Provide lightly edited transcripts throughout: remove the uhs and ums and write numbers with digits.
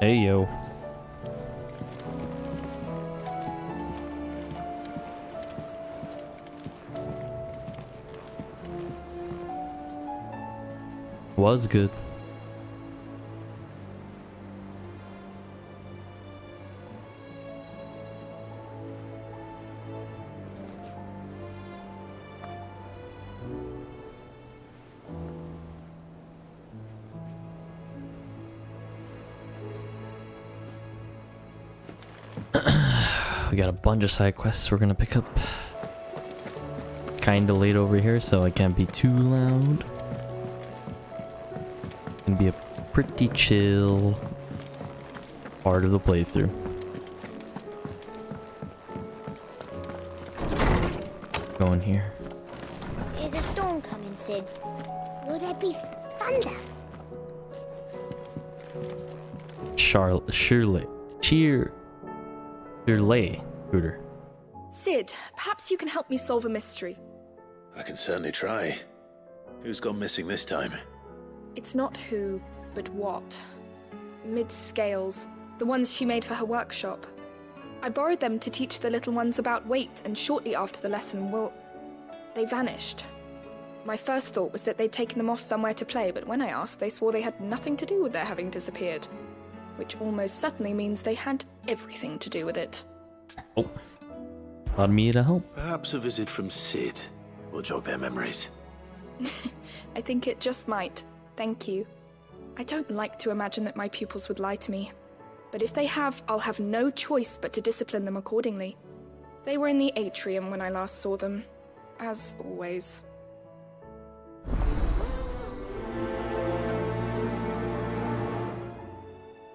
Hey, yo. Was good. We got a bunch of side quests we're gonna pick up. Kinda late over here, so I can't be too loud. Gonna be a pretty chill part of the playthrough. Going here. Is a storm coming, Sid? Will there be thunder? Shirley. Hooter. Sid, perhaps you can help me solve a mystery. I can certainly try. Who's gone missing this time? It's not who, but what. Mid-scales, the ones she made for her workshop. I borrowed them to teach the little ones about weight, and shortly after the lesson, they vanished. My first thought was that they'd taken them off somewhere to play, but when I asked, they swore they had nothing to do with their having disappeared. Which almost certainly means they had everything to do with it. Oh. Allowed me to help. Perhaps a visit from Sid will jog their memories. I think it just might. Thank you. I don't like to imagine that my pupils would lie to me. But if they have, I'll have no choice but to discipline them accordingly. They were in the atrium when I last saw them. As always.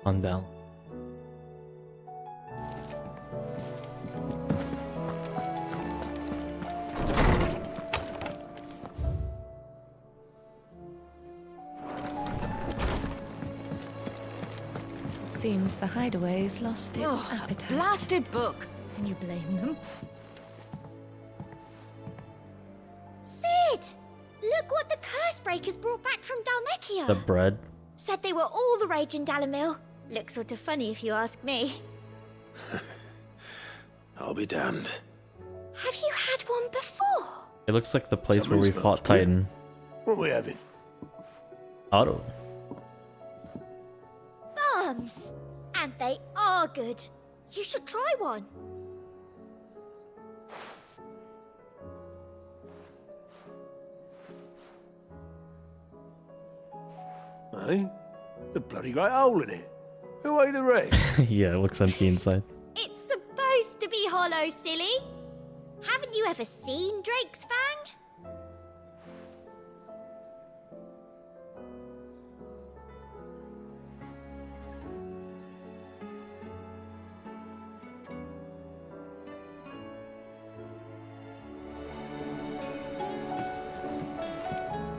On down. Seems the hideaway's lost its Oh, appetite. a blasted book. Can you blame them? Sid! Look what the curse breakers brought back from Dalmechia. The bread. Said they were all the rage in Dalamil. Looks sort of funny if you ask me. I'll be damned. Have you had one before? It looks like the place where Somebody we fought smells good. Titan. What are we having? Otto. Bombs! And they are good. You should try one. Hey? The bloody great hole in it. Who ate the rest? Yeah, it looks empty inside. It's supposed to be hollow, silly. Haven't you ever seen Drake's Fang?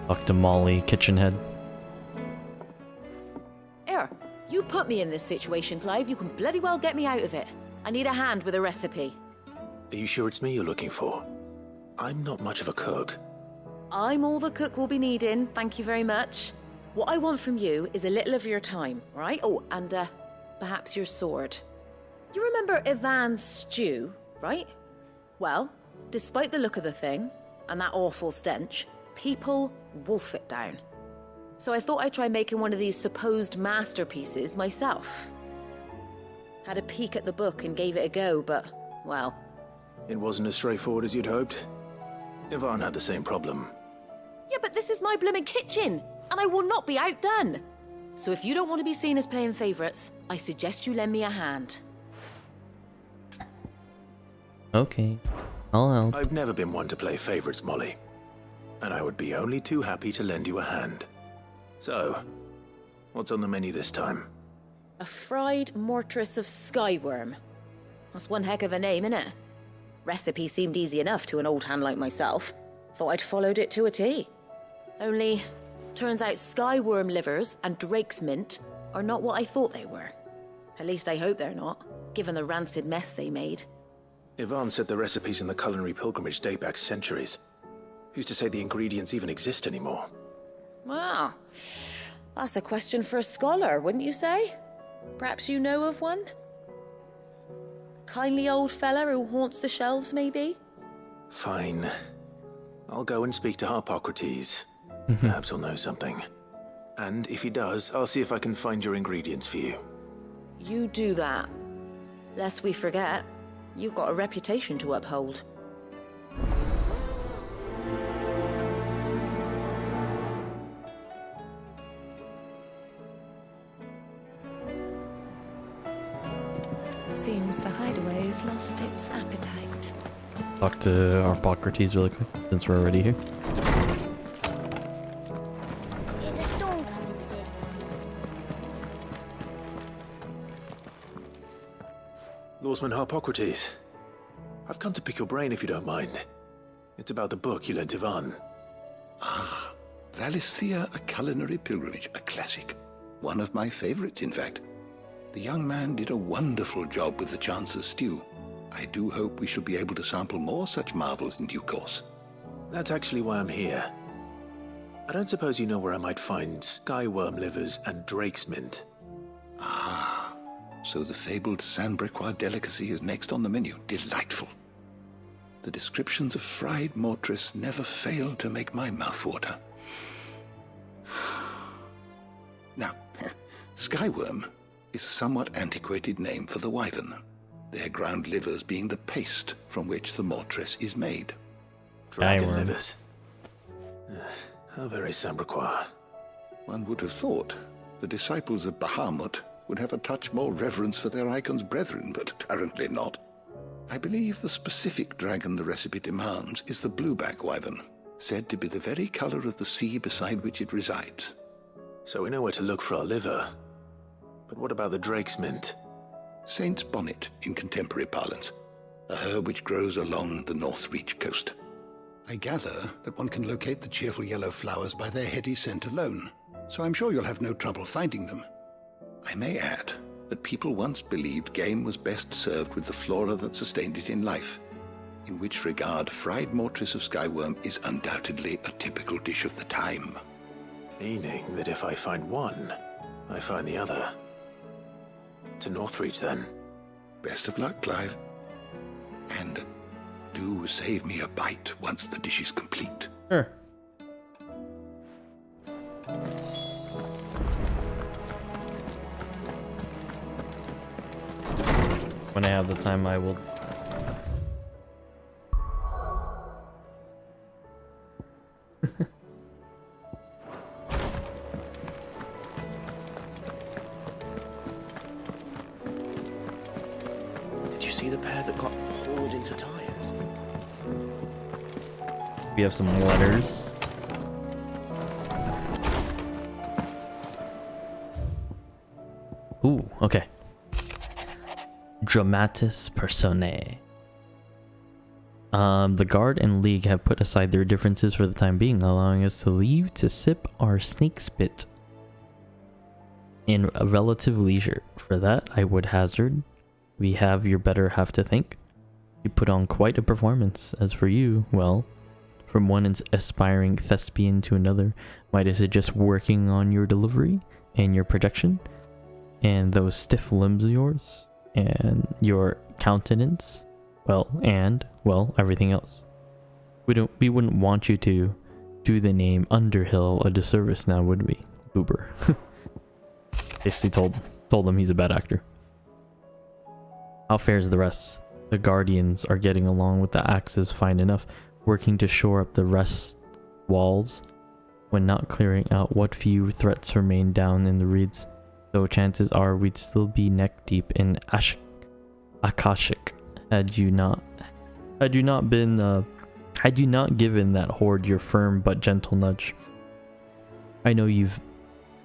Talk to Molly, kitchen head. Here, you put me in this situation, Clive. You can bloody well get me out of it. I need a hand with a recipe. Are you sure it's me you're looking for? I'm not much of a cook. I'm all the cook will be needing, thank you very much. What I want from you is a little of your time, right? Oh, and perhaps your sword. You remember Ivan's stew, right? Well, despite the look of the thing, and that awful stench, people wolf it down. So I thought I'd try making one of these supposed masterpieces myself. Had a peek at the book and gave it a go, but, well... It wasn't as straightforward as you'd hoped. Ivan had the same problem. Yeah, but this is my blooming kitchen, and I will not be outdone. So if you don't want to be seen as playing favourites, I suggest you lend me a hand. Okay. I'll help. I've never been one to play favourites, Molly. And I would be only too happy to lend you a hand. So, what's on the menu this time? A fried mortress of skyworm. That's one heck of a name, innit? Recipe seemed easy enough to an old hand like myself. Thought I'd followed it to a T. Only, turns out skyworm livers and drake's mint are not what I thought they were. At least I hope they're not, given the rancid mess they made. Ivan said the recipes in the culinary pilgrimage date back centuries. Who's to say the ingredients even exist anymore? Well, that's a question for a scholar, wouldn't you say? Perhaps you know of one? Kindly old fella who haunts the shelves, maybe? Fine. I'll go and speak to Harpocrates. Perhaps he'll know something. And if he does, I'll see if I can find your ingredients for you. You do that. Lest we forget, you've got a reputation to uphold. It seems the hideaway has lost its appetite. Talk to Harpocrates really quick, since we're already here. Is a storm coming, Sid? Lawsman Harpocrates, I've come to pick your brain if you don't mind. It's about the book you lent Ivan. Ah, Valisthea, a culinary pilgrimage, a classic. One of my favorites, in fact. The young man did a wonderful job with the Chance's stew. I do hope we shall be able to sample more such marvels in due course. That's actually why I'm here. I don't suppose you know where I might find skyworm livers and drake's mint. Ah, so the fabled Sandbrequois delicacy is next on the menu. Delightful. The descriptions of fried mortress never fail to make my mouth water. Now, skyworm is a somewhat antiquated name for the wyvern, their ground livers being the paste from which the mortress is made. Dragon livers. How very Sandbrequois. One would have thought the disciples of Bahamut would have a touch more reverence for their icon's brethren, but apparently not. I believe the specific dragon the recipe demands is the blueback wyvern, said to be the very color of the sea beside which it resides. So we know where to look for our liver. But what about the drake's mint? Saint's bonnet in contemporary parlance, a herb which grows along the North Reach coast. I gather that one can locate the cheerful yellow flowers by their heady scent alone, so I'm sure you'll have no trouble finding them. I may add that people once believed game was best served with the flora that sustained it in life, in which regard fried mortress of skyworm is undoubtedly a typical dish of the time. Meaning that if I find one, I find the other. To Northreach, then. Best of luck, Clive. And do save me a bite once the dish is complete. Sure. When I have the time, I will. Did you see the pair that got hauled into tires? We have some letters. Ooh, okay. Dramatis Personae. The guard and league have put aside their differences for the time being, allowing us to leave to sip our snake spit in a relative leisure. For that, I would hazard we have your better half to thank. You put on quite a performance. As for you, well, from one aspiring thespian to another, might I suggest working on your delivery and your projection, and those stiff limbs of yours, and your countenance, well, everything else. We wouldn't want you to do the name Underhill a disservice now, would we, Uber? Basically told him he's a bad actor. How fares the rest? The Guardians are getting along with the axes fine enough, working to shore up the rest walls when not clearing out what few threats remain down in the reeds, though chances are we'd still be neck deep in Akashic had you not given that horde your firm but gentle nudge. I know you've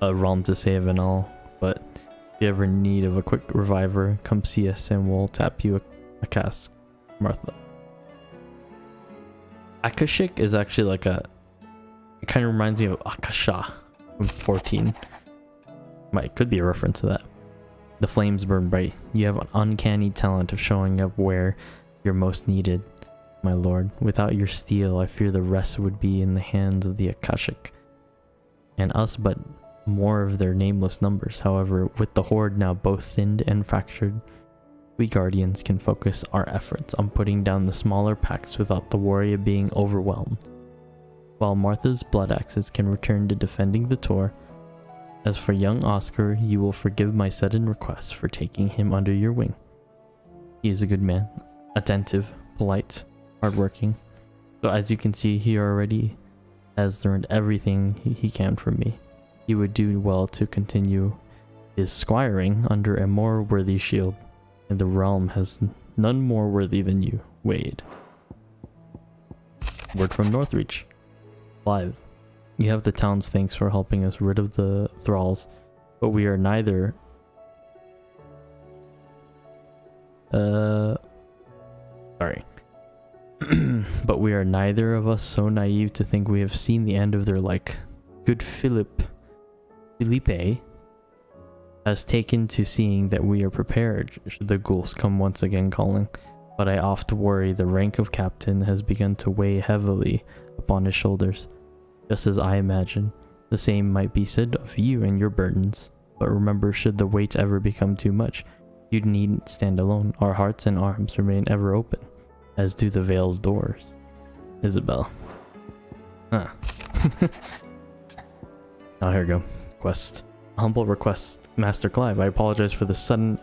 a realm to save and all, but if you ever need of a quick reviver, come see us and we'll tap you a cask, Martha. Akashic is actually like it kind of reminds me of Akasha from 14. Could be a reference to that. The flames burn bright. You have an uncanny talent of showing up where you're most needed, my lord. Without your steel, I fear the rest would be in the hands of the Akashic. And us but more of their nameless numbers. However, with the Horde now both thinned and fractured, we Guardians can focus our efforts on putting down the smaller packs without the worry of being overwhelmed, while Martha's blood axes can return to defending the Tor. As for young Oscar, you will forgive my sudden request for taking him under your wing. He is a good man, attentive, polite, hardworking. So as you can see, he already has learned everything he can from me. He would do well to continue his squiring under a more worthy shield, and the realm has none more worthy than you, Wade. Word from Northreach. Clive, you have the town's thanks for helping us rid of the thralls, but we are neither but we are neither of us so naive to think we have seen the end of their like. Good Felipe has taken to seeing that we are prepared should the ghouls come once again calling, but I oft worry the rank of captain has begun to weigh heavily upon his shoulders. Just as I imagine, the same might be said of you and your burdens. But remember, should the weight ever become too much, you needn't stand alone. Our hearts and arms remain ever open, as do the Vale's doors. Isabel. Huh. Oh, here we go. Quest. Humble request. Master Clive, I apologize for the sudden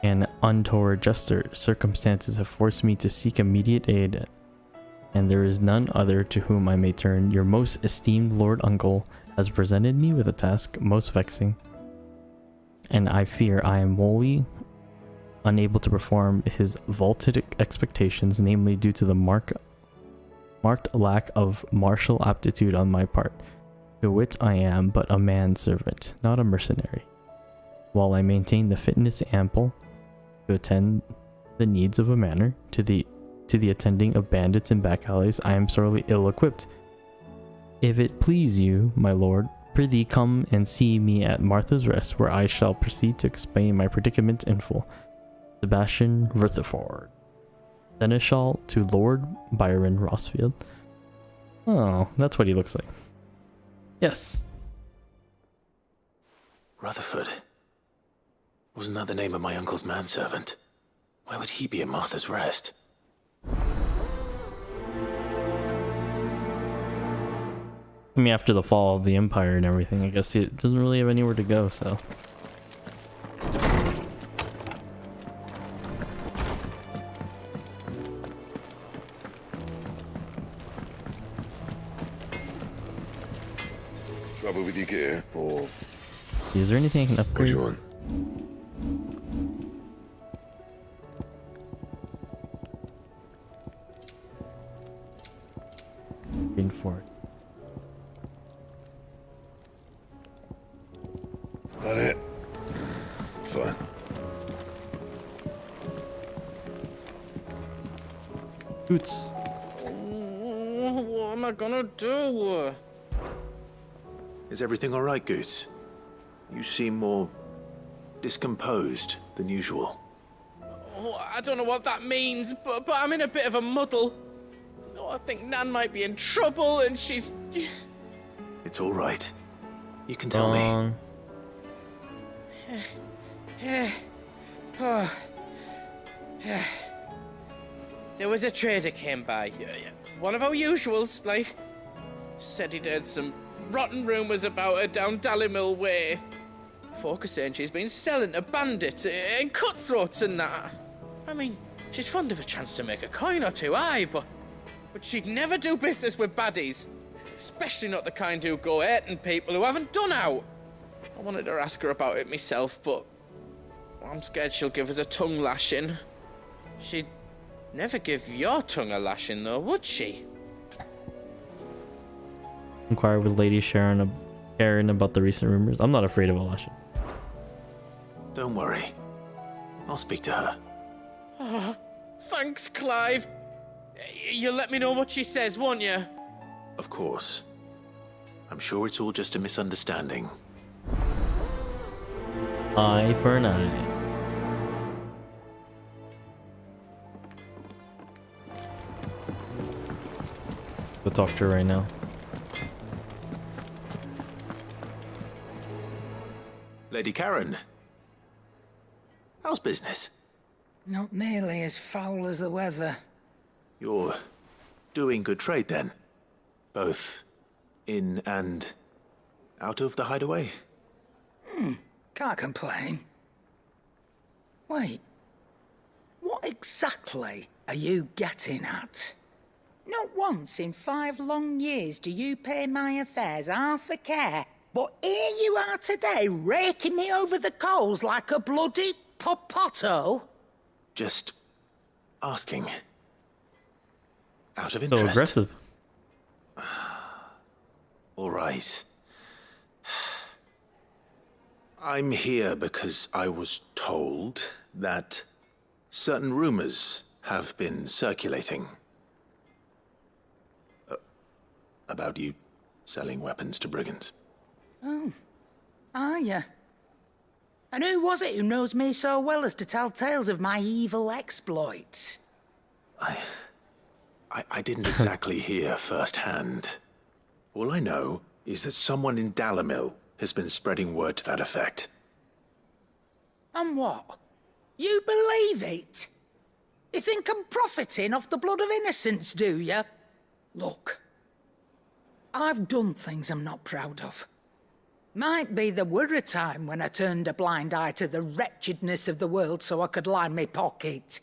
and untoward gesture. Circumstances have forced me to seek immediate aid, and there is none other to whom I may turn. Your most esteemed Lord Uncle has presented me with a task most vexing, and I fear I am wholly unable to perform his vaulted expectations, namely due to the marked lack of martial aptitude on my part. To wit, I am but a manservant, not a mercenary. While I maintain the fitness ample to attend the needs of a manor, to the attending of bandits and back alleys, I am sorely ill-equipped. If it please you, my lord, prithee come and see me at Martha's Rest, where I shall proceed to explain my predicament in full. Sebastian Rutherford, Seneschal to Lord Byron Rossfield. Oh, that's what he looks like. Yes. Rutherford. Wasn't that the name of my uncle's manservant? Why would he be at Martha's Rest? I mean, after the fall of the Empire and everything, I guess it doesn't really have anywhere to go, so. Trouble with your gear, or Is there anything I can what upgrade? do you want? Green Fort. That it? Fine. Boots. What am I gonna do? Is everything all right, Goots? You seem more discomposed than usual. Oh, I don't know what that means, but I'm in a bit of a muddle. Oh, I think Nan might be in trouble, and she's... It's all right. You can tell me. There was a trader came by. One of our usuals, like. Said he'd heard some rotten rumours about her down Dallymill Way. Folk are saying she's been selling to bandits and cutthroats and that. I mean, she's fond of a chance to make a coin or two, aye, but she'd never do business with baddies. Especially not the kind who go hurting people who haven't done out. I wanted to ask her about it myself, but I'm scared she'll give us a tongue lashing. She'd never give your tongue a lashing, though, would she? Inquire with Lady Sharon about the recent rumors. I'm not afraid of a lashing. Don't worry. I'll speak to her. Oh, thanks, Clive. You'll let me know what she says, won't you? Of course. I'm sure it's all just a misunderstanding. Eye for an eye. Go talk to her right now. Lady Karen. How's business? Not nearly as foul as the weather. You're doing good trade then? Both in and out of the hideaway? Can't complain. Wait. What exactly are you getting at? Not once in 5 long years do you pay my affairs half a care. But here you are today, raking me over the coals like a bloody popoto. Just asking. Out of So interest. aggressive. All right. I'm here because I was told that certain rumors have been circulating. About you selling weapons to brigands. Oh, are ya? And who was it who knows me so well as to tell tales of my evil exploits? I didn't exactly hear firsthand. All I know is that someone in Dalimil has been spreading word to that effect. And what? You believe it? You think I'm profiting off the blood of innocents, do you? Look, I've done things I'm not proud of. Might be there were a time when I turned a blind eye to the wretchedness of the world so I could line my pocket.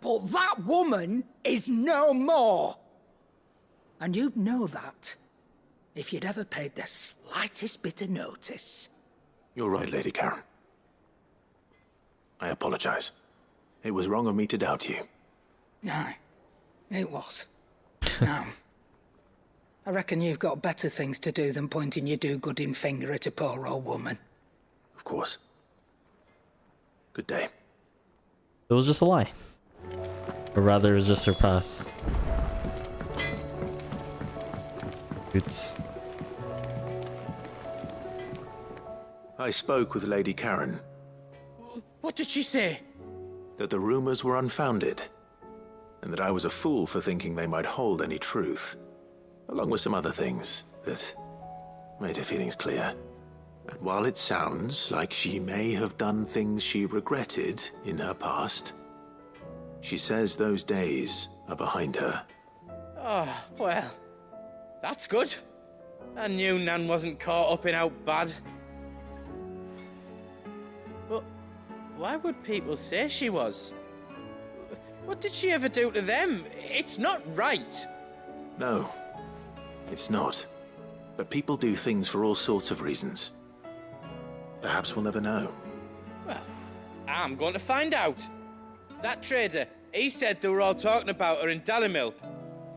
But that woman is no more. And you'd know that if you'd ever paid the slightest bit of notice. You're right, Lady Karen. I apologize. It was wrong of me to doubt you. Aye, it was. Now, I reckon you've got better things to do than pointing your do-gooding finger at a poor old woman. Of course. Good day. It was just a lie. Or rather, it was just her past. It's... I spoke with Lady Karen. What did she say? That the rumors were unfounded, and that I was a fool for thinking they might hold any truth, along with some other things that made her feelings clear. And while it sounds like she may have done things she regretted in her past, she says those days are behind her. Oh, well, that's good. I knew Nan wasn't caught up in out bad. But why would people say she was? What did she ever do to them? It's not right. No, it's not. But people do things for all sorts of reasons. Perhaps we'll never know. Well, I'm going to find out. That trader, he said they were all talking about her in Dalimil.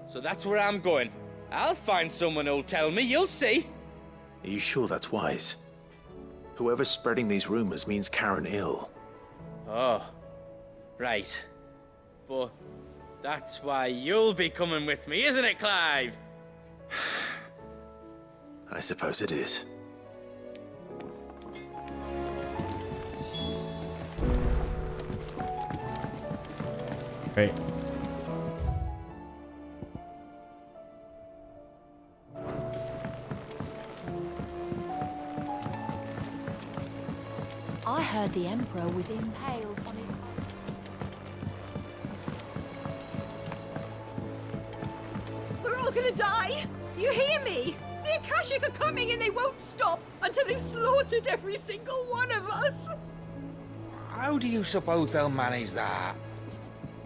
So that's where I'm going. I'll find someone who'll tell me, you'll see. Are you sure that's wise? Whoever's spreading these rumors means Karen ill. Oh, right. But that's why you'll be coming with me, isn't it, Clive? I suppose it is. Right. I heard the Emperor was impaled on his... We're all gonna die! You hear me? The Akashic are coming and they won't stop until they've slaughtered every single one of us! How do you suppose they'll manage that?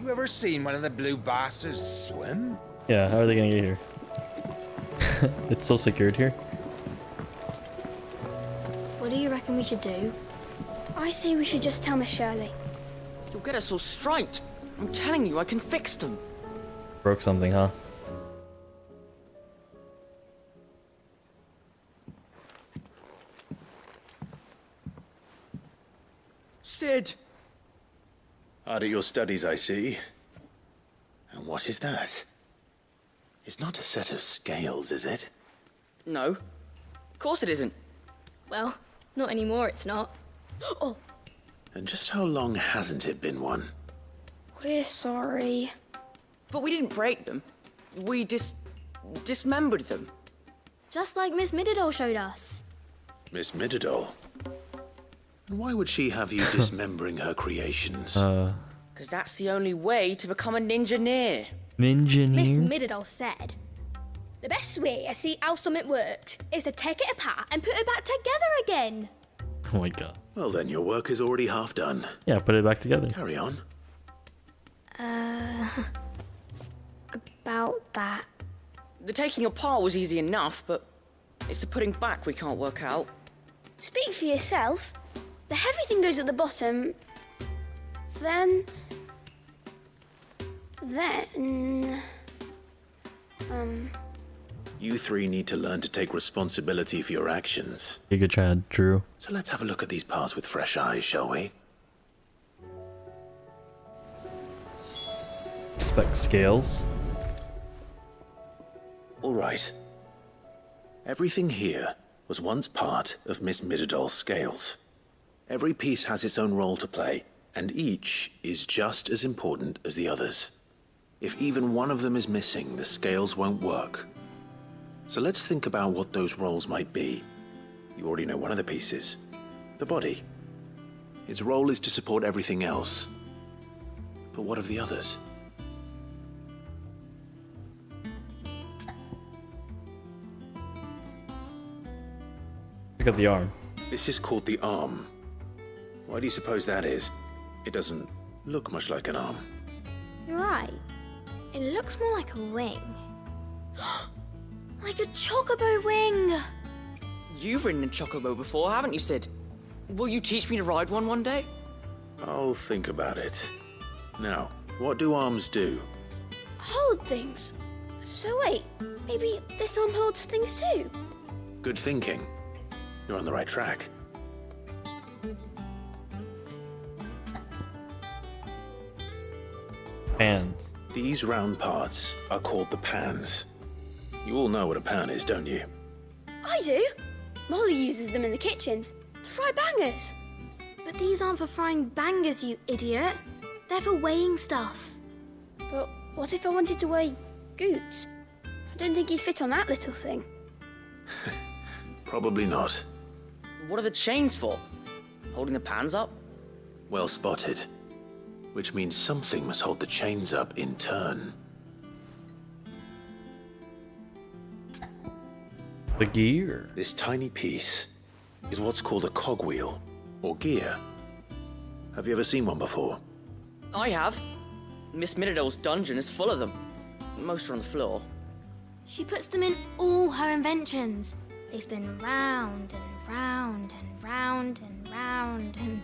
You ever seen one of the blue bastards swim? Yeah, how are they gonna get here? It's so secured here. What do you reckon we should do? I say we should just tell Miss Shirley. You'll get us all striped. I'm telling you, I can fix them. Broke something, huh? Sid! Hard at your studies, I see. And what is that? It's not a set of scales, is it? No. Of course it isn't. Well, not anymore, it's not. Oh, And just how long hasn't it been one? we're sorry. But we didn't break them. We dismembered them. Just like Miss Middledore showed us. Miss Midadol? And why would she have you dismembering her creations? Because that's the only way to become a ninja-neer. Ninja Miss near? Midadol said, the best way to see how something worked is to take it apart and put it back together again. Oh my god. Well then, your work is already half done. Yeah, put it back together. Carry on. About that. The taking apart was easy enough, but it's the putting back we can't work out. Speak for yourself. The heavy thing goes at the bottom. Then... You three need to learn to take responsibility for your actions. You could try, Drew. So let's have a look at these parts with fresh eyes, shall we? Spec scales. All right. Everything here was once part of Miss Midadol's scales. Every piece has its own role to play, and each is just as important as the others. If even one of them is missing, the scales won't work. So let's think about what those roles might be. You already know one of the pieces, the body. Its role is to support everything else. But what of the others? Pick up the arm. This is called the arm. Why do you suppose that is? It doesn't look much like an arm. You're right. It looks more like a wing. Like a chocobo wing! You've ridden a chocobo before, haven't you, Sid? Will you teach me to ride one day? I'll think about it. Now, what do arms do? Hold things. So wait, maybe this arm holds things too? Good thinking. You're on the right track. Hands. These round parts are called the pans. You all know what a pan is, don't you? I do. Molly uses them in the kitchens to fry bangers. But these aren't for frying bangers, you idiot. They're for weighing stuff. But what if I wanted to weigh Goots? I don't think he'd fit on that little thing. Probably not. What are the chains for? Holding the pans up? Well spotted. Which means something must hold the chains up in turn. The gear. This tiny piece is what's called a cogwheel, or gear. Have you ever seen one before? I have. Miss Midadol's dungeon is full of them. Most are on the floor. She puts them in all her inventions. They spin round and round and round and round and...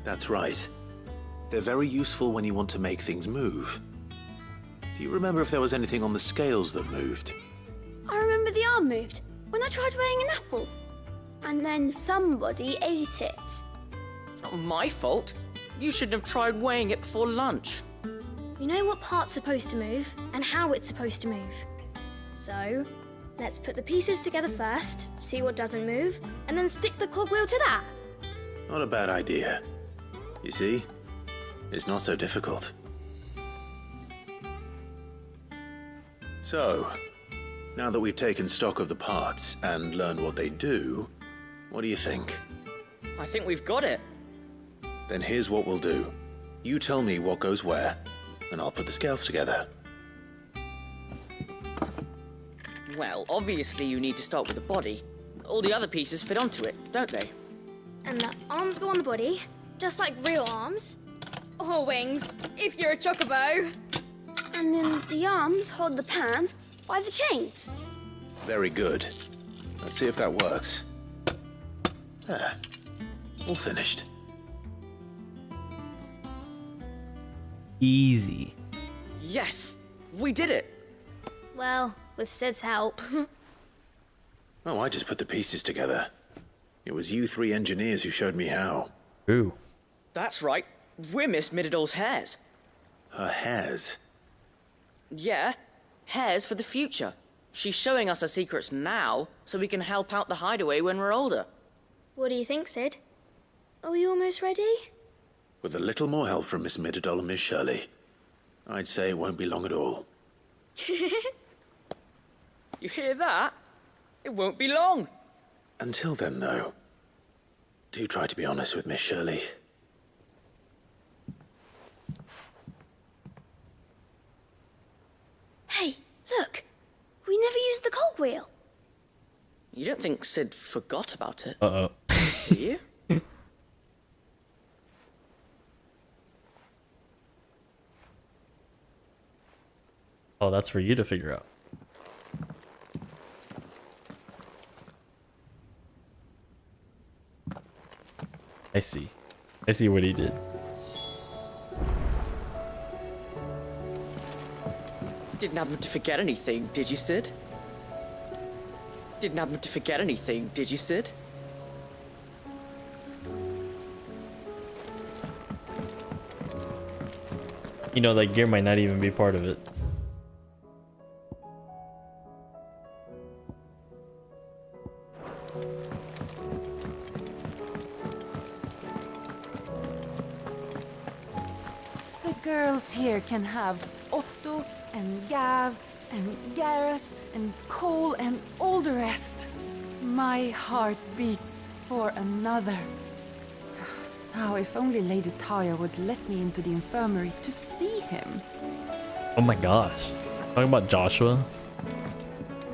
That's right. They're very useful when you want to make things move. Do you remember if there was anything on the scales that moved? I remember the arm moved when I tried weighing an apple. And then somebody ate it. Not my fault. You shouldn't have tried weighing it before lunch. We know what part's supposed to move and how it's supposed to move. So, let's put the pieces together first, see what doesn't move, and then stick the cogwheel to that. Not a bad idea. You see? It's not so difficult. So, now that we've taken stock of the parts and learned what they do, what do you think? I think we've got it. Then here's what we'll do. You tell me what goes where, and I'll put the scales together. Well, obviously you need to start with the body. All the other pieces fit onto it, don't they? And the arms go on the body, just like real arms. Or wings, if you're a chocobo. And then the arms hold the pans by the chains. Very good. Let's see if that works. There. All finished. Easy. Yes! We did it! Well, with Sid's help. Oh, I just put the pieces together. It was you three engineers who showed me how. Ooh. That's right. We're Miss Midadol's hairs. Her hairs? Yeah, hairs for the future. She's showing us her secrets now, so we can help out the hideaway when we're older. What do you think, Sid? Are you almost ready? With a little more help from Miss Midadol and Miss Shirley, I'd say it won't be long at all. You hear that? It won't be long. Until then, though, do try to be honest with Miss Shirley. Hey, look! We never used the cogwheel. You don't think Sid forgot about it? Uh-oh. Do you? Oh, that's for you to figure out. I see. I see what he did. Didn't happen to forget anything, did you, Sid? Didn't happen to forget anything, did you, Sid? You know, that gear might not even be part of it. The girls here can have Otto and Gav and Gareth and Cole and all the rest. My heart beats for another. Now, if only Lady Taya would let me into the infirmary to see him. Oh my gosh. Talking about Joshua?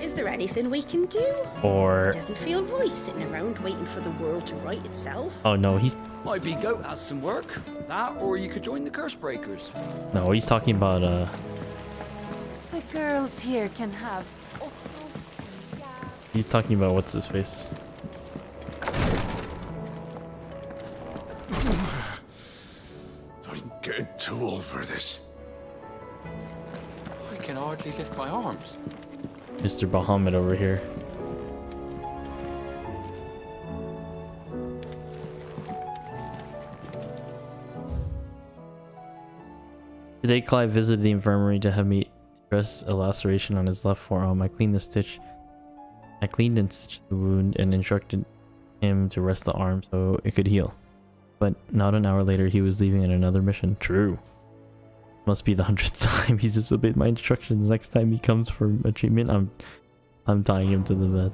Is there anything we can do? Or... It doesn't feel right sitting around waiting for the world to right itself. Oh no, he's... Might be Goat has some work. That, or you could join the Curse Breakers. No, he's talking about, The girls here can have Otto. He's talking about what's his face. I'm getting too old for this. I can hardly lift my arms. Mr. Bahamut over here. Today, Clive visited the infirmary to have me dress a laceration on his left forearm. I cleaned and stitched the wound and instructed him to rest the arm so it could heal. But not an hour later, he was leaving on another mission. True. Must be the 100th time he's disobeyed my instructions. Next time he comes for a treatment, I'm tying him to the bed.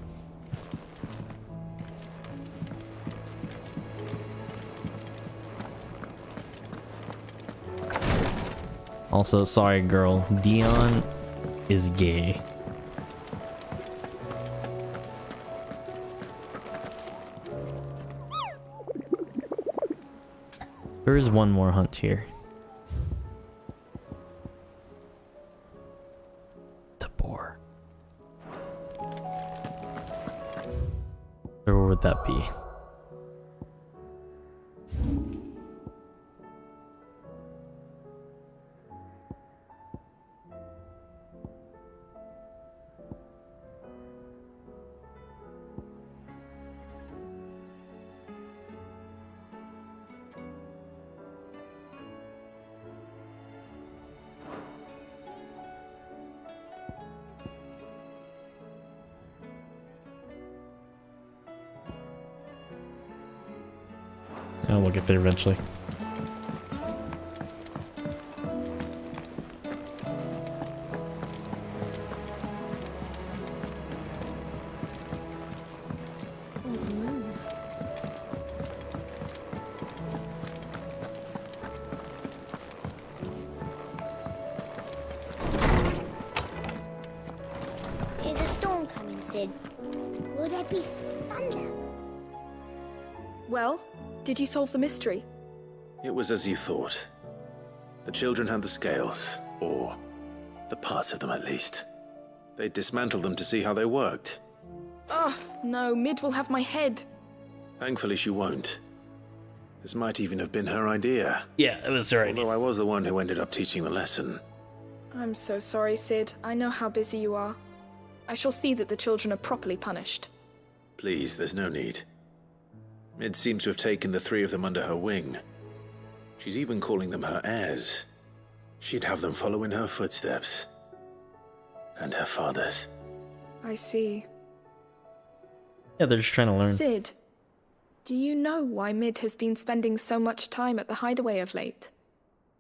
Also, sorry girl, Dion is gay. There is one more hunt here. Tabor. Where would that be? Oh, we'll get there eventually. Is a storm coming, Sid? Will there be thunder? Well, did you solve the mystery? It was as you thought. The children had the scales, or the parts of them at least. They dismantled them to see how they worked. Oh, no, Mid will have my head. Thankfully she won't. This might even have been her idea. Yeah, it was her idea. Although I was the one who ended up teaching the lesson. I'm so sorry, Sid. I know how busy you are. I shall see that the children are properly punished. Please, there's no need. Mid seems to have taken the three of them under her wing. She's even calling them her heirs. She'd have them follow in her footsteps. And her father's. I see. Yeah, they're just trying to learn. Sid, do you know why Mid has been spending so much time at the hideaway of late?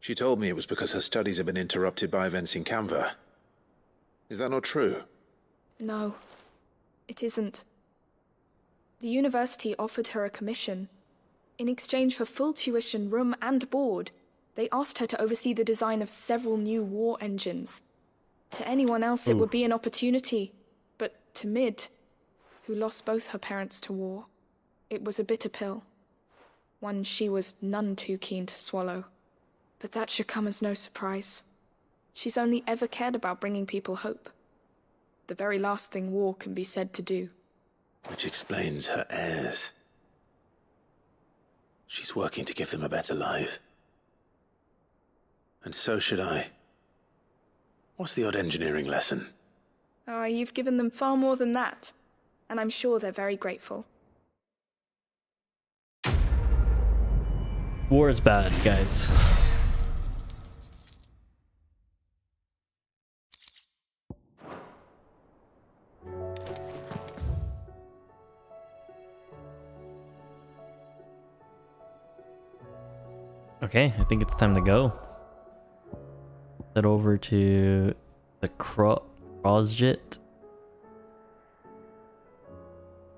She told me it was because her studies have been interrupted by events in Canva. Is that not true? No, it isn't. The university offered her a commission. In exchange for full tuition, room and board, they asked her to oversee the design of several new war engines. To anyone else, it would be an opportunity, but to Mid, who lost both her parents to war, it was a bitter pill. One she was none too keen to swallow. But that should come as no surprise. She's only ever cared about bringing people hope. The very last thing war can be said to do. Which explains her heirs. She's working to give them a better life. And so should I. What's the odd engineering lesson? Oh, you've given them far more than that. And I'm sure they're very grateful. War is bad, guys. Okay, I think it's time to go. Head over to the Krozjit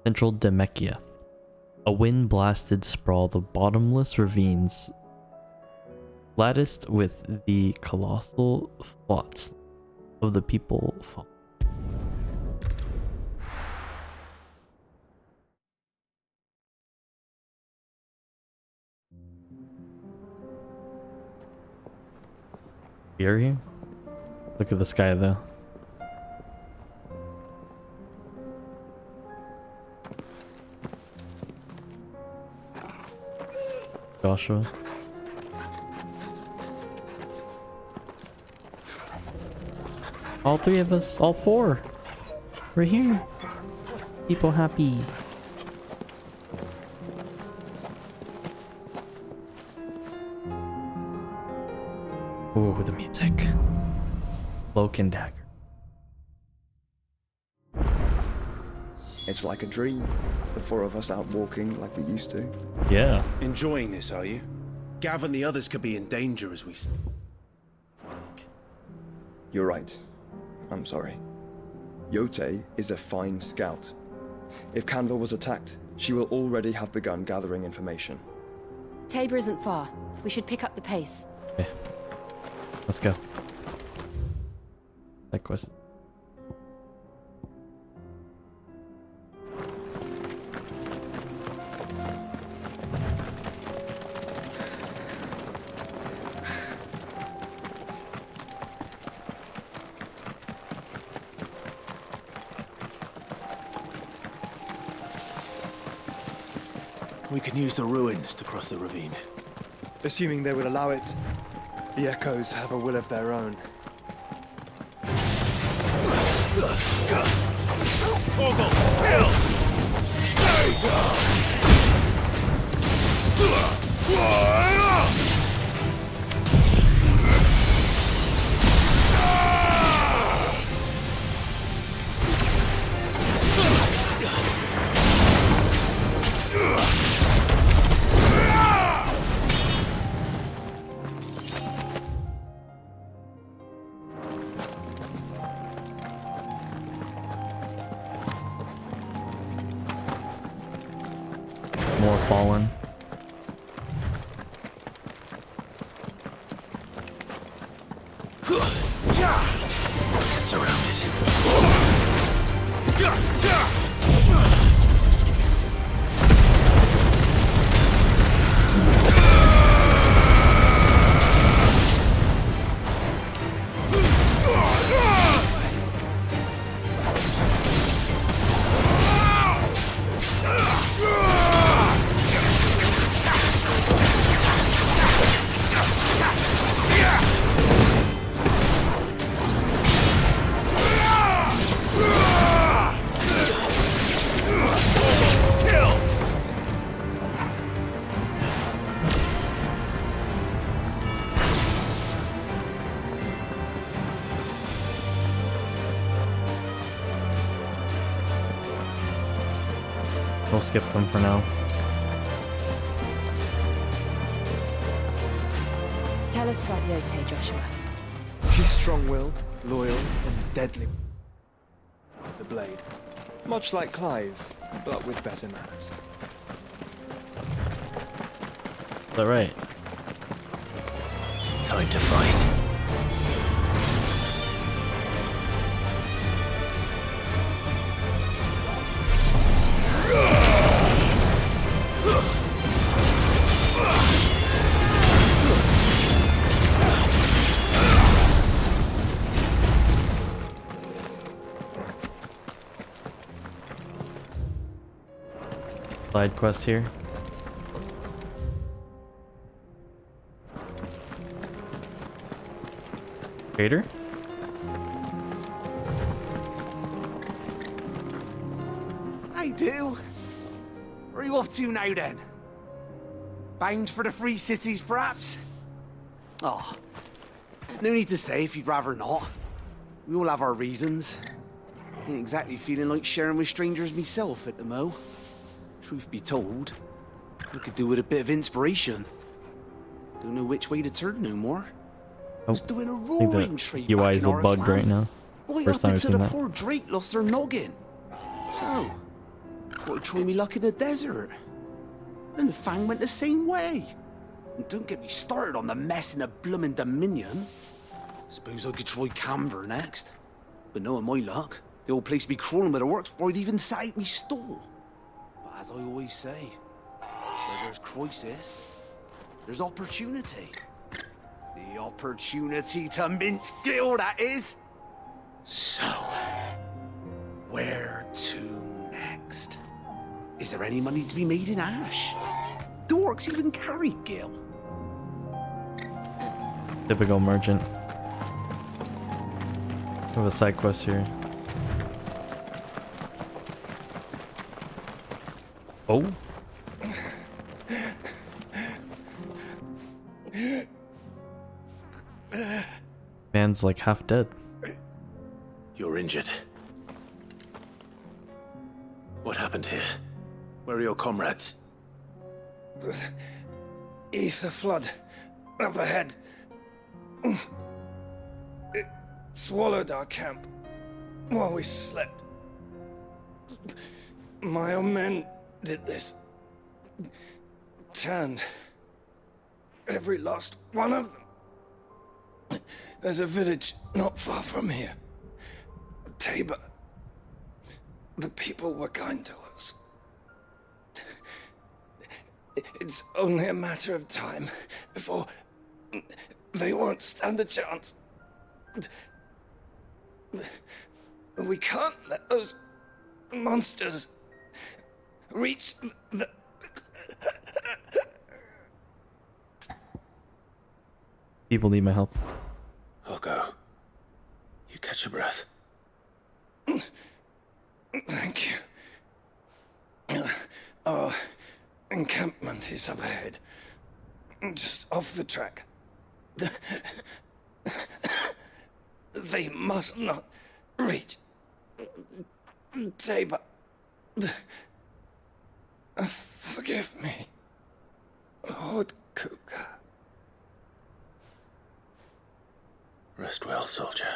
Central Demechia. A wind-blasted sprawl of bottomless ravines, latticed with the colossal plots of the people fall. You're here? Look at the sky though. Joshua. All three of us, all four. We're here. People happy. Ooh, the music. Cloak and dagger. It's like a dream. The four of us out walking like we used to. Yeah. Enjoying this, are you? Gav and the others could be in danger as we... You're right. I'm sorry. Yote is a fine scout. If Canva was attacked, she will already have begun gathering information. Tabor isn't far. We should pick up the pace. Okay. Let's go. That quest. We can use the ruins to cross the ravine. Assuming they would allow it, the Echoes have a will of their own. More fallen. Surrounded. We'll skip them for now. Tell us about Yote, Joshua. She's strong-willed, loyal, and deadly with the blade. Much like Clive, but with better manners. Is that right? Time to fight. Side quest here. Trader? I do. Where are you off to now then? Bound for the Free Cities, perhaps? Oh, no need to say if you'd rather not. We all have our reasons. Ain't exactly feeling like sharing with strangers myself at the mo. Truth be told, I could do with a bit of inspiration. Don't know which way to turn no more. Was doing a roaring trade UI back is in a bugged Oriflam. right now. Right First up time I've until seen the that. poor Drake lost her noggin. So, thought I'd try me luck in the desert. And the Fang went the same way. And don't get me started on the mess in the bloomin' Dominion. Suppose I could try Canver next. But knowing my luck, the old place be crawling with the works before I'd even sat out me stall. But as I always say, where there's crisis, there's opportunity. The opportunity to mint Gil, that is. So, where to next? Is there any money to be made in Ash? Do orcs even carry Gil? Typical merchant. We have a side quest here. Oh. Man's like half dead. You're injured. What happened here? Where are your comrades? The ether flood up ahead. It swallowed our camp while we slept. My own men did this. Turned every last one of them. There's a village not far from here. Tabor. The people were kind to us. It's only a matter of time before they won't stand a chance. We can't let those monsters reach the... People need my help. I'll go. You catch your breath. Thank you. Our encampment is up ahead. Just off the track. They must not reach Tabor. Forgive me, Lord Kuka. Rest well, soldier.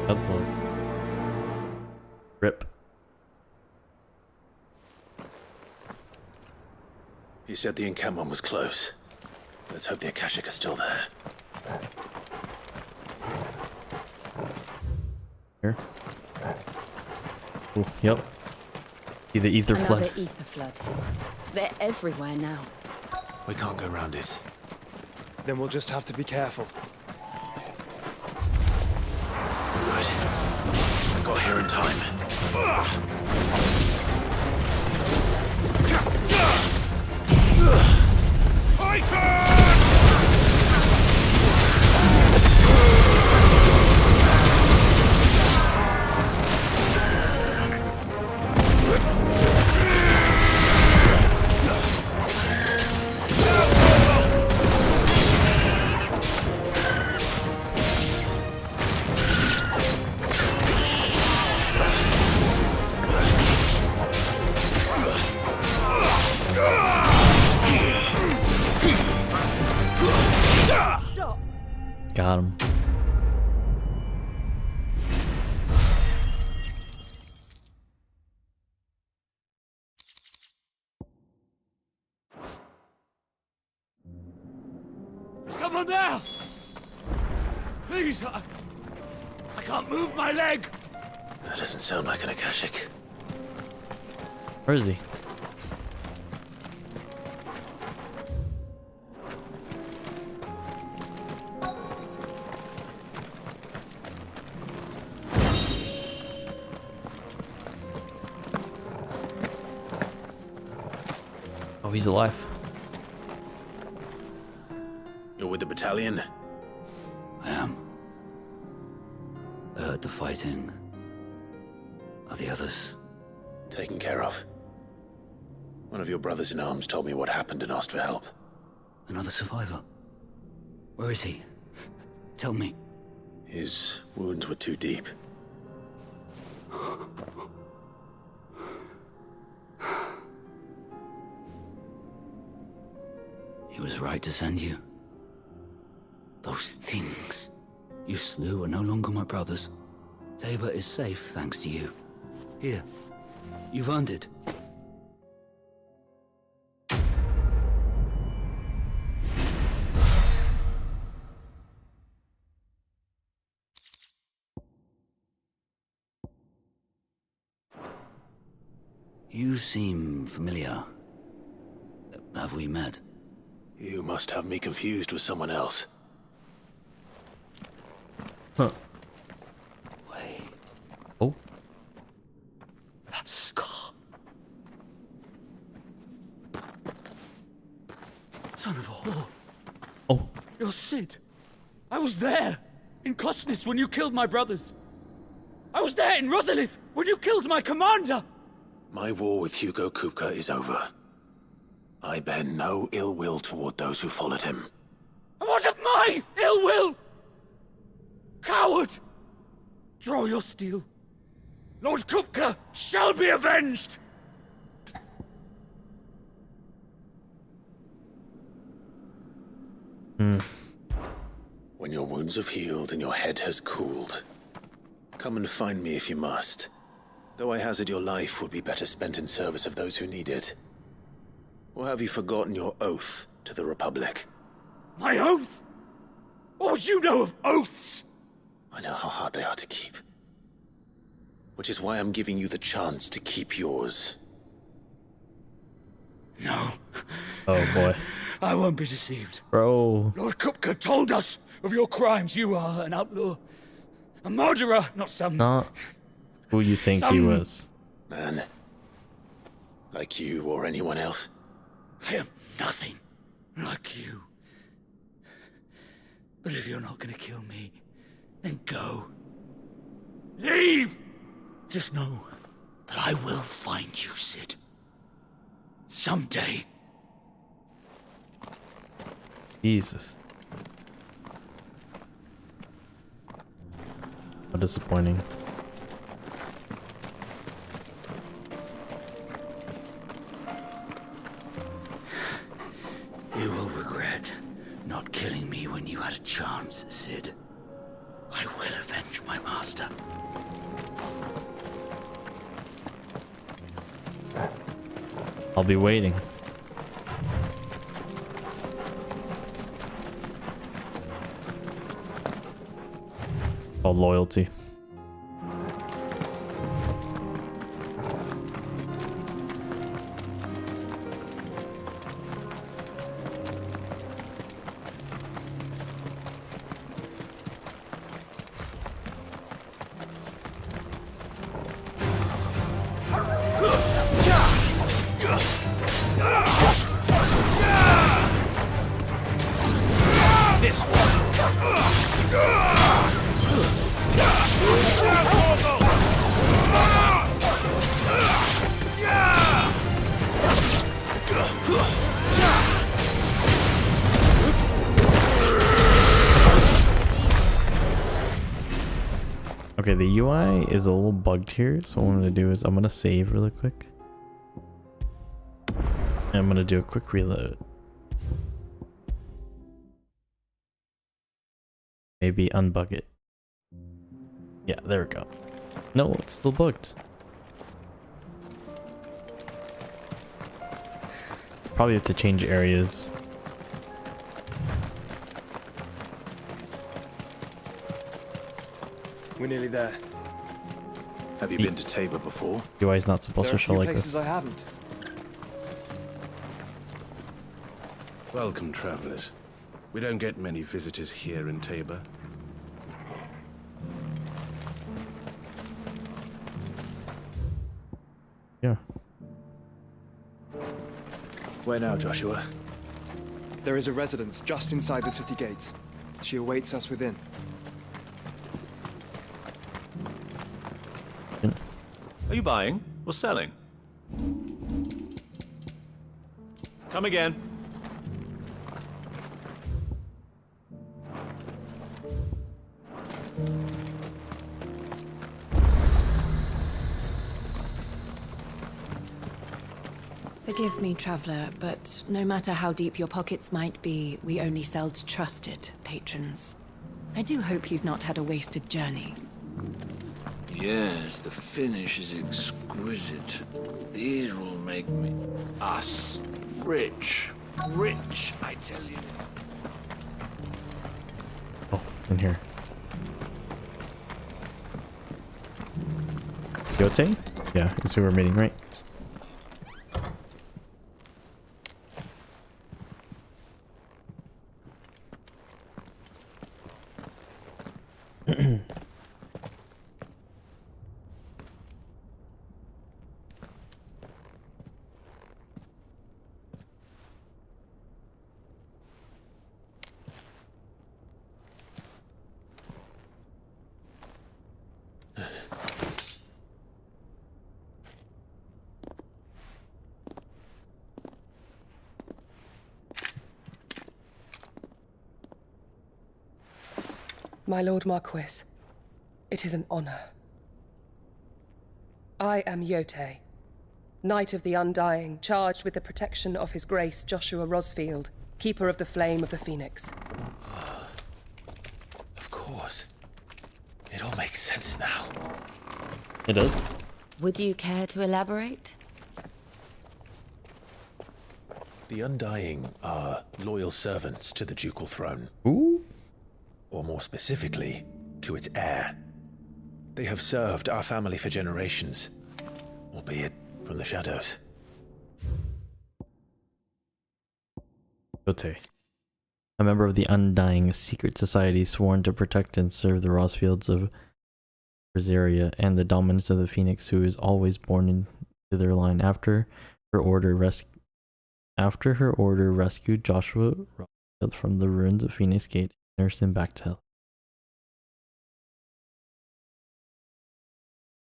Upload. Rip. You said the encampment was close. Let's hope the Akashic are still there. Here. Ooh, yep. See the ether flood. Another ether flood. They're everywhere now. We can't go round it. Then we'll just have to be careful. Good. I got here in time. someone there! Please, I can't move my leg! That doesn't sound like an Akashic. Where is he? Oh, he's alive. You're with the battalion? I am. I heard the fighting. Are the others? Taken care of. One of your brothers in arms told me what happened and asked for help. Another survivor? Where is he? Tell me. His wounds were too deep. He was right to send you. Those things you slew are no longer my brothers. Tabor is safe thanks to you. Here, you've earned it. You seem familiar. Have we met? You must have me confused with someone else. Huh. Wait. Oh. That scar. Son of a whore. Oh. You're Sid. I was there in Cosnis when you killed my brothers. I was there in Rosalith when you killed my commander. My war with Hugo Kupka is over. I bear no ill will toward those who followed him. And what of my ill will? Coward! Draw your steel. Lord Kupka shall be avenged! When your wounds have healed and your head has cooled, come and find me if you must. Though I hazard your life would be better spent in service of those who need it. Or have you forgotten your oath to the Republic? My oath? What would you know of oaths? I know how hard they are to keep. Which is why I'm giving you the chance to keep yours. No. Oh boy. I won't be deceived. Bro. Lord Kupka told us of your crimes. You are an outlaw. A murderer, not some... Not who you think he was. Man. Like you or anyone else. I am nothing like you. But if you're not gonna kill me, then go. Leave! Just know that I will find you, Sid. Someday. Jesus. How disappointing. You will regret not killing me when you had a chance, Sid. I will avenge my master. I'll be waiting. Called loyalty. This Okay, the UI is a little bugged here, so what I'm gonna do is I'm gonna save really quick. And I'm gonna do a quick reload. Maybe unbug it. Yeah, there we go. No, it's still bugged. Probably have to change areas. We're nearly there. Have you been to Tabor before? UI's not supposed There are to a show few like places this. I haven't. Welcome, travelers. We don't get many visitors here in Tabor. Yeah. Where now, Joshua? There is a residence just inside the city gates. She awaits us within. Are you buying or selling? Come again. Forgive me, traveler, but no matter how deep your pockets might be, we only sell to trusted patrons. I do hope you've not had a wasted journey. Yes, the finish is exquisite. These will make us rich. Rich, I tell you. Oh, in here. Yote? Yeah, is who we're meeting, right? My Lord Marquis, it is an honor. I am Yote, Knight of the Undying, charged with the protection of His Grace Joshua Rosfield, Keeper of the Flame of the Phoenix. Of course. It all makes sense now. It does. Would you care to elaborate? The Undying are loyal servants to the ducal throne. Ooh. Or more specifically, to its heir. They have served our family for generations, albeit from the shadows. Yote. A member of the Undying secret society sworn to protect and serve the Rosfields of Rosaria and the dominance of the Phoenix, who is always born into their line. After her order rescued Joshua Rosfield from the ruins of Phoenix Gate, nursed him back to health.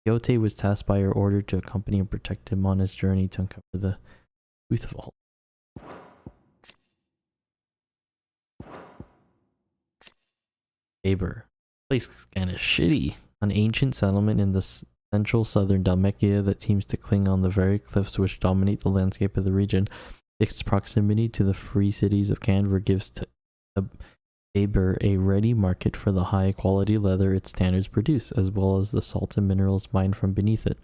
Yote was tasked by her order to accompany and protect him on his journey to uncover the truth of all. Tabor. Place kind of shitty. An ancient settlement in the central southern Dalmekia that seems to cling on the very cliffs which dominate the landscape of the region. Its proximity to the free cities of Canver gives Tabor a ready market for the high quality leather its tanners produce, as well as the salt and minerals mined from beneath it.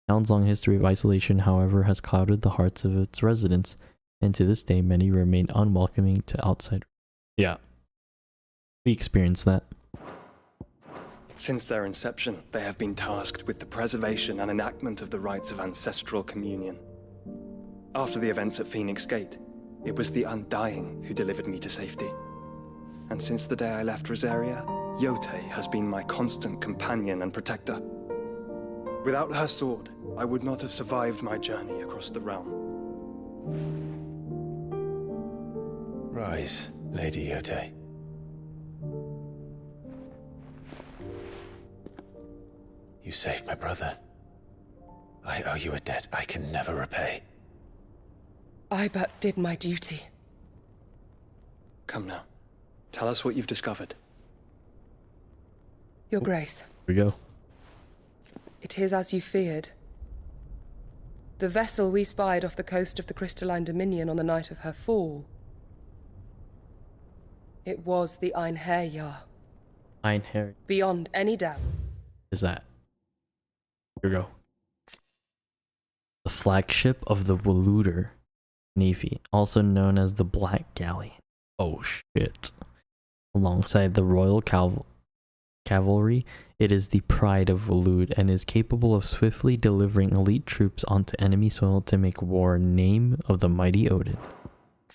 The town's long history of isolation, however, has clouded the hearts of its residents, and to this day many remain unwelcoming to outsiders. Yeah. We experienced that. Since their inception, they have been tasked with the preservation and enactment of the rites of ancestral communion. After the events at Phoenix Gate, it was the Undying who delivered me to safety. And since the day I left Rosaria, Yote has been my constant companion and protector. Without her sword, I would not have survived my journey across the realm. Rise, Lady Yote. You saved my brother. I owe you a debt I can never repay. I but did my duty. Come now. Tell us what you've discovered. Your Grace. Here we go. It is as you feared. The vessel we spied off the coast of the Crystalline Dominion on the night of her fall. It was the Einherjar. Einherjar. Beyond any doubt. Is that? Here we go. The flagship of the Waluder Navy, also known as the Black Galleon. Oh shit. Alongside the Royal cavalry, it is the pride of Waloed and is capable of swiftly delivering elite troops onto enemy soil to make war name of the mighty Odin.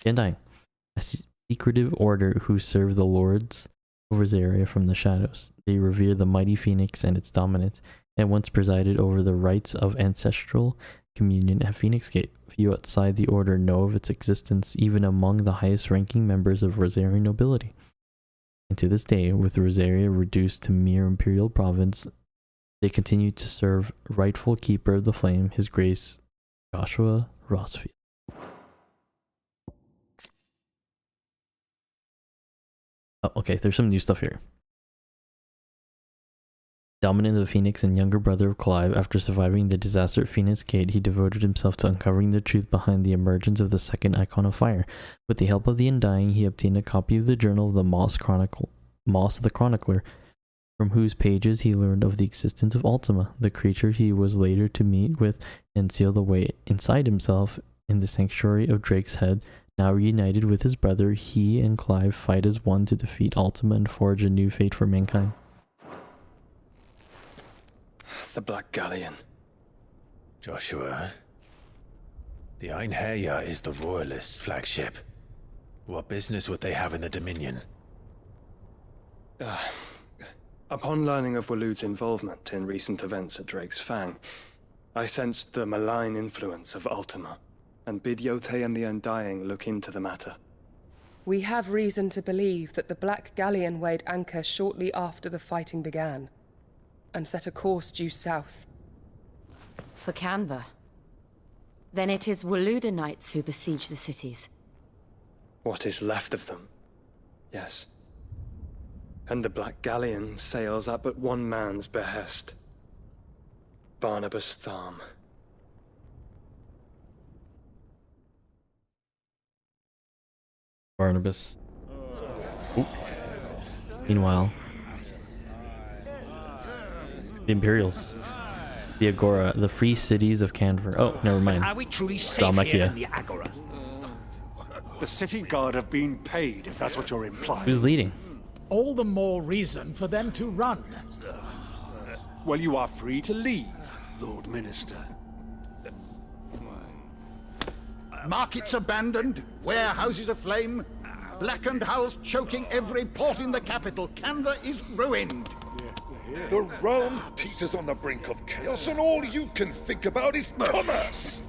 The Undying, a secretive order who serve the lords of Rosaria from the shadows. They revere the mighty phoenix and its dominance, and once presided over the rites of ancestral communion at Phoenix Gate. Few outside the order know of its existence, even among the highest ranking members of Rosarian nobility. And to this day, with Rosaria reduced to mere imperial province, they continue to serve rightful keeper of the flame, His Grace Joshua Rossfield. Oh, okay, there's some new stuff here. Dominant of the Phoenix and younger brother of Clive, after surviving the disaster at Phoenix Gate, he devoted himself to uncovering the truth behind the emergence of the second icon of fire. With the help of the Undying, he obtained a copy of the journal of the Moss the Chronicler, from whose pages he learned of the existence of Ultima, the creature he was later to meet with and seal away inside himself in the sanctuary of Drake's Head. Now reunited with his brother, he and Clive fight as one to defeat Ultima and forge a new fate for mankind. The Black Galleon. Joshua, the Einherja is the Royalists' flagship. What business would they have in the Dominion? Upon learning of Waloed's involvement in recent events at Drake's Fang, I sensed the malign influence of Ultima, and bid Yotei and the Undying look into the matter. We have reason to believe that the Black Galleon weighed anchor shortly after the fighting began, and set a course due south. For Canva. Then it is Waloeda knights who besiege the cities. What is left of them, yes. And the Black Galleon sails at but one man's behest. Barnabas Tharm. Barnabas. Oop. Meanwhile, the Imperials, the Agora, the free cities of Canver. Oh, never mind. Are we truly safe here in the Agora? The city guard have been paid, if that's what you're implying. Who's leading? All the more reason for them to run. Well, you are free to leave, Lord Minister. Markets abandoned, warehouses aflame, blackened hulls choking every port in the capital. Canva is ruined. The realm teeters on the brink of chaos, and all you can think about is commerce!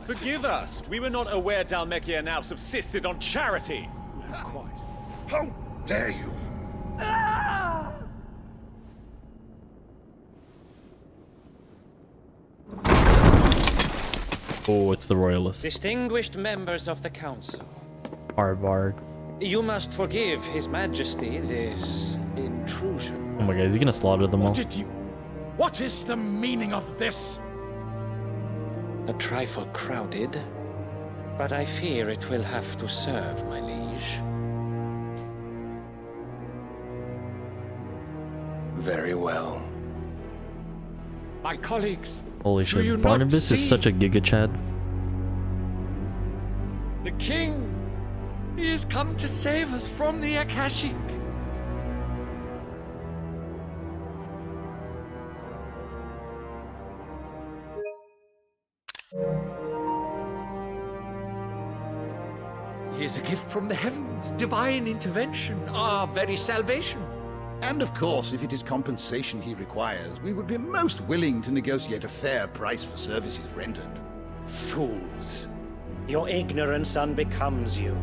Forgive us. We were not aware Dhalmekia now subsisted on charity. Quite. How dare you? Oh, it's the Royalists. Distinguished members of the Council. Bard. You must forgive His Majesty this intrusion. Oh my god, is he gonna slaughter them all? What is the meaning of this? A trifle crowded, but I fear it will have to serve, my liege. Very well. My colleagues. Holy Do you shit, not Barnabas is see? such a Giga Chad. The king! He has come to save us from the Akashic. He is a gift from the heavens, divine intervention, our very salvation. And of course, if it is compensation he requires, we would be most willing to negotiate a fair price for services rendered. Fools. Your ignorance unbecomes you.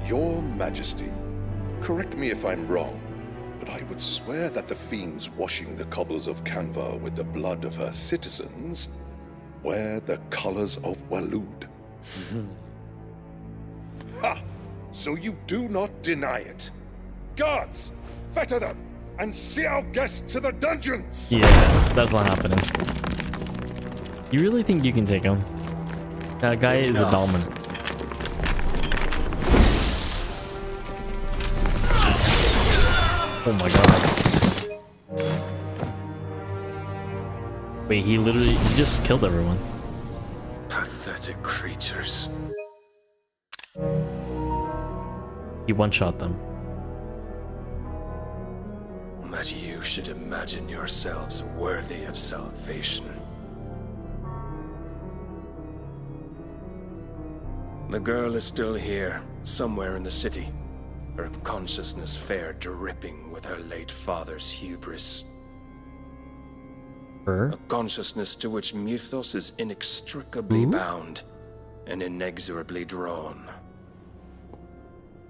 Your Majesty, correct me if I'm wrong, but I would swear that the fiends washing the cobbles of Canva with the blood of her citizens wear the colors of Waloed. Ha! So you do not deny it. Guards, fetter them, and see our guests to the dungeons! Yeah, that's not happening. You really think you can take him? That guy is a dominant. Oh my god. Wait, he just killed everyone. Pathetic creatures. He one-shot them. that you should imagine yourselves worthy of salvation. The girl is still here, somewhere in the city, her consciousness fair dripping with her late father's hubris. A consciousness to which Mythos is inextricably bound and inexorably drawn.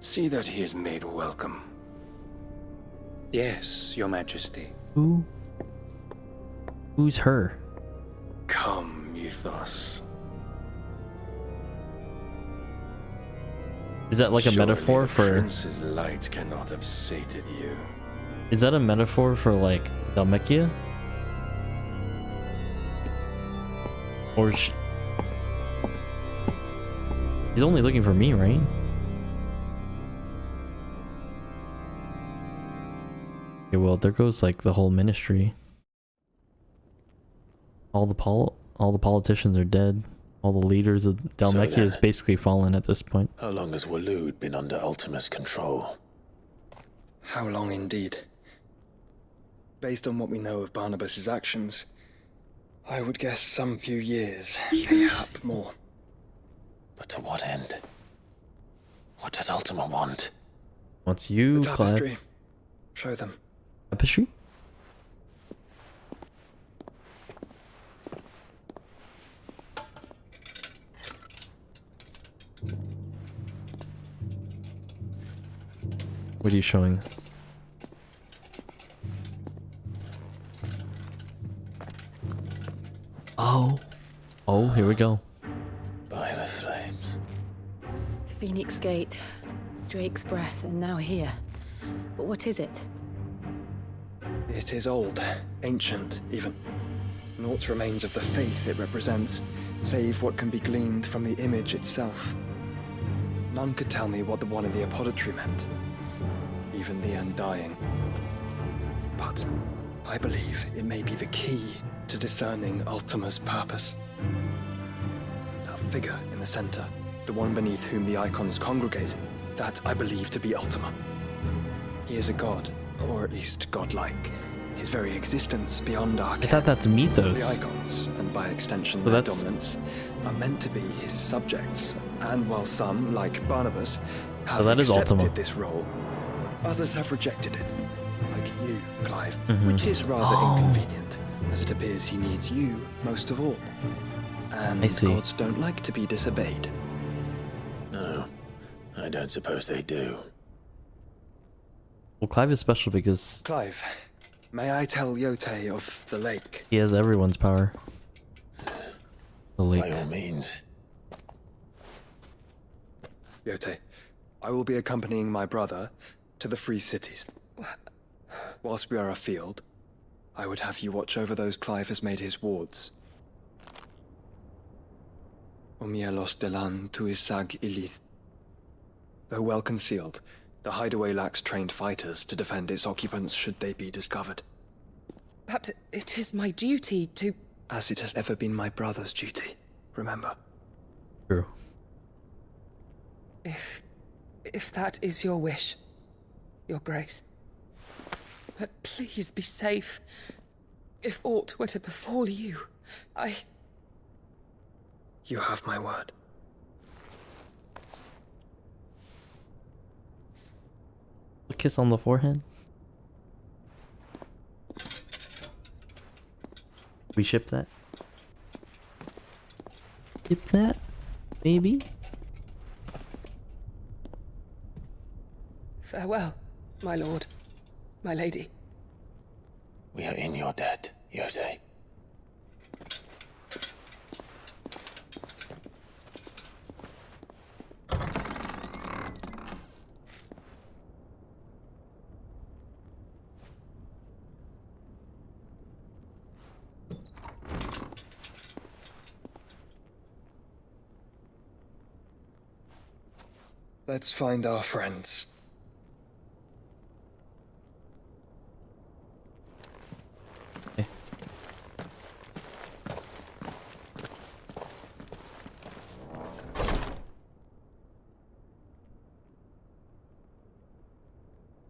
See that he is made welcome. Yes, Your Majesty. Who's her? Come, Mythos. Is that like a metaphor for... Prince's light cannot have sated you. Is that a metaphor for like Dhalmekia? Or he's only looking for me, right? Okay, well, there goes like the whole ministry. All the politicians are dead. All the leaders of Dhalmekia is basically fallen at this point. How long has Waloed been under Ultima's control? How long indeed? Based on what we know of Barnabas's actions, I would guess some few years, mayhap more. But to what end? What does Ultima want? Wants you, the tapestry. Clive. Show them. Tapestry? What are you showing us? Oh, here we go. By the flames. Phoenix Gate, Drake's Breath, and now here. But what is it? It is old, ancient, even. Naught remains of the faith it represents, save what can be gleaned from the image itself. None could tell me what the one in the apothecary meant, even the Undying. But I believe it may be the key to discerning Ultima's purpose. That figure in the center, the one beneath whom the icons congregate, that I believe to be Ultima. He is a god, or at least godlike. His very existence beyond our I thought that's Mythos. The icons, and by extension Well, their that's- dominance, are meant to be his subjects. And while some, like Barnabas, have that is accepted Ultima. this role, others have rejected it. Like you, Clive, Mhm. which is rather inconvenient, as it appears he needs you most of all. And I see. gods don't like to be disobeyed. No, I don't suppose they do. Well, Clive is special because Clive, may I tell Yote of the lake? he has everyone's power. The lake. By all means. Yote, I will be accompanying my brother to the Free Cities. Whilst we are afield, I would have you watch over those Clive has made his wards. Omielos delan tuisag ilith. Though well concealed, the hideaway lacks trained fighters to defend its occupants should they be discovered. But it is my duty to... As it has ever been my brother's duty, remember. True. If that is your wish, Your Grace. But please be safe. If aught were to befall you, You have my word. A kiss on the forehead. We ship that. Ship that, maybe. Farewell, my lord, my lady. We are in your debt, Yote. Let's find our friends.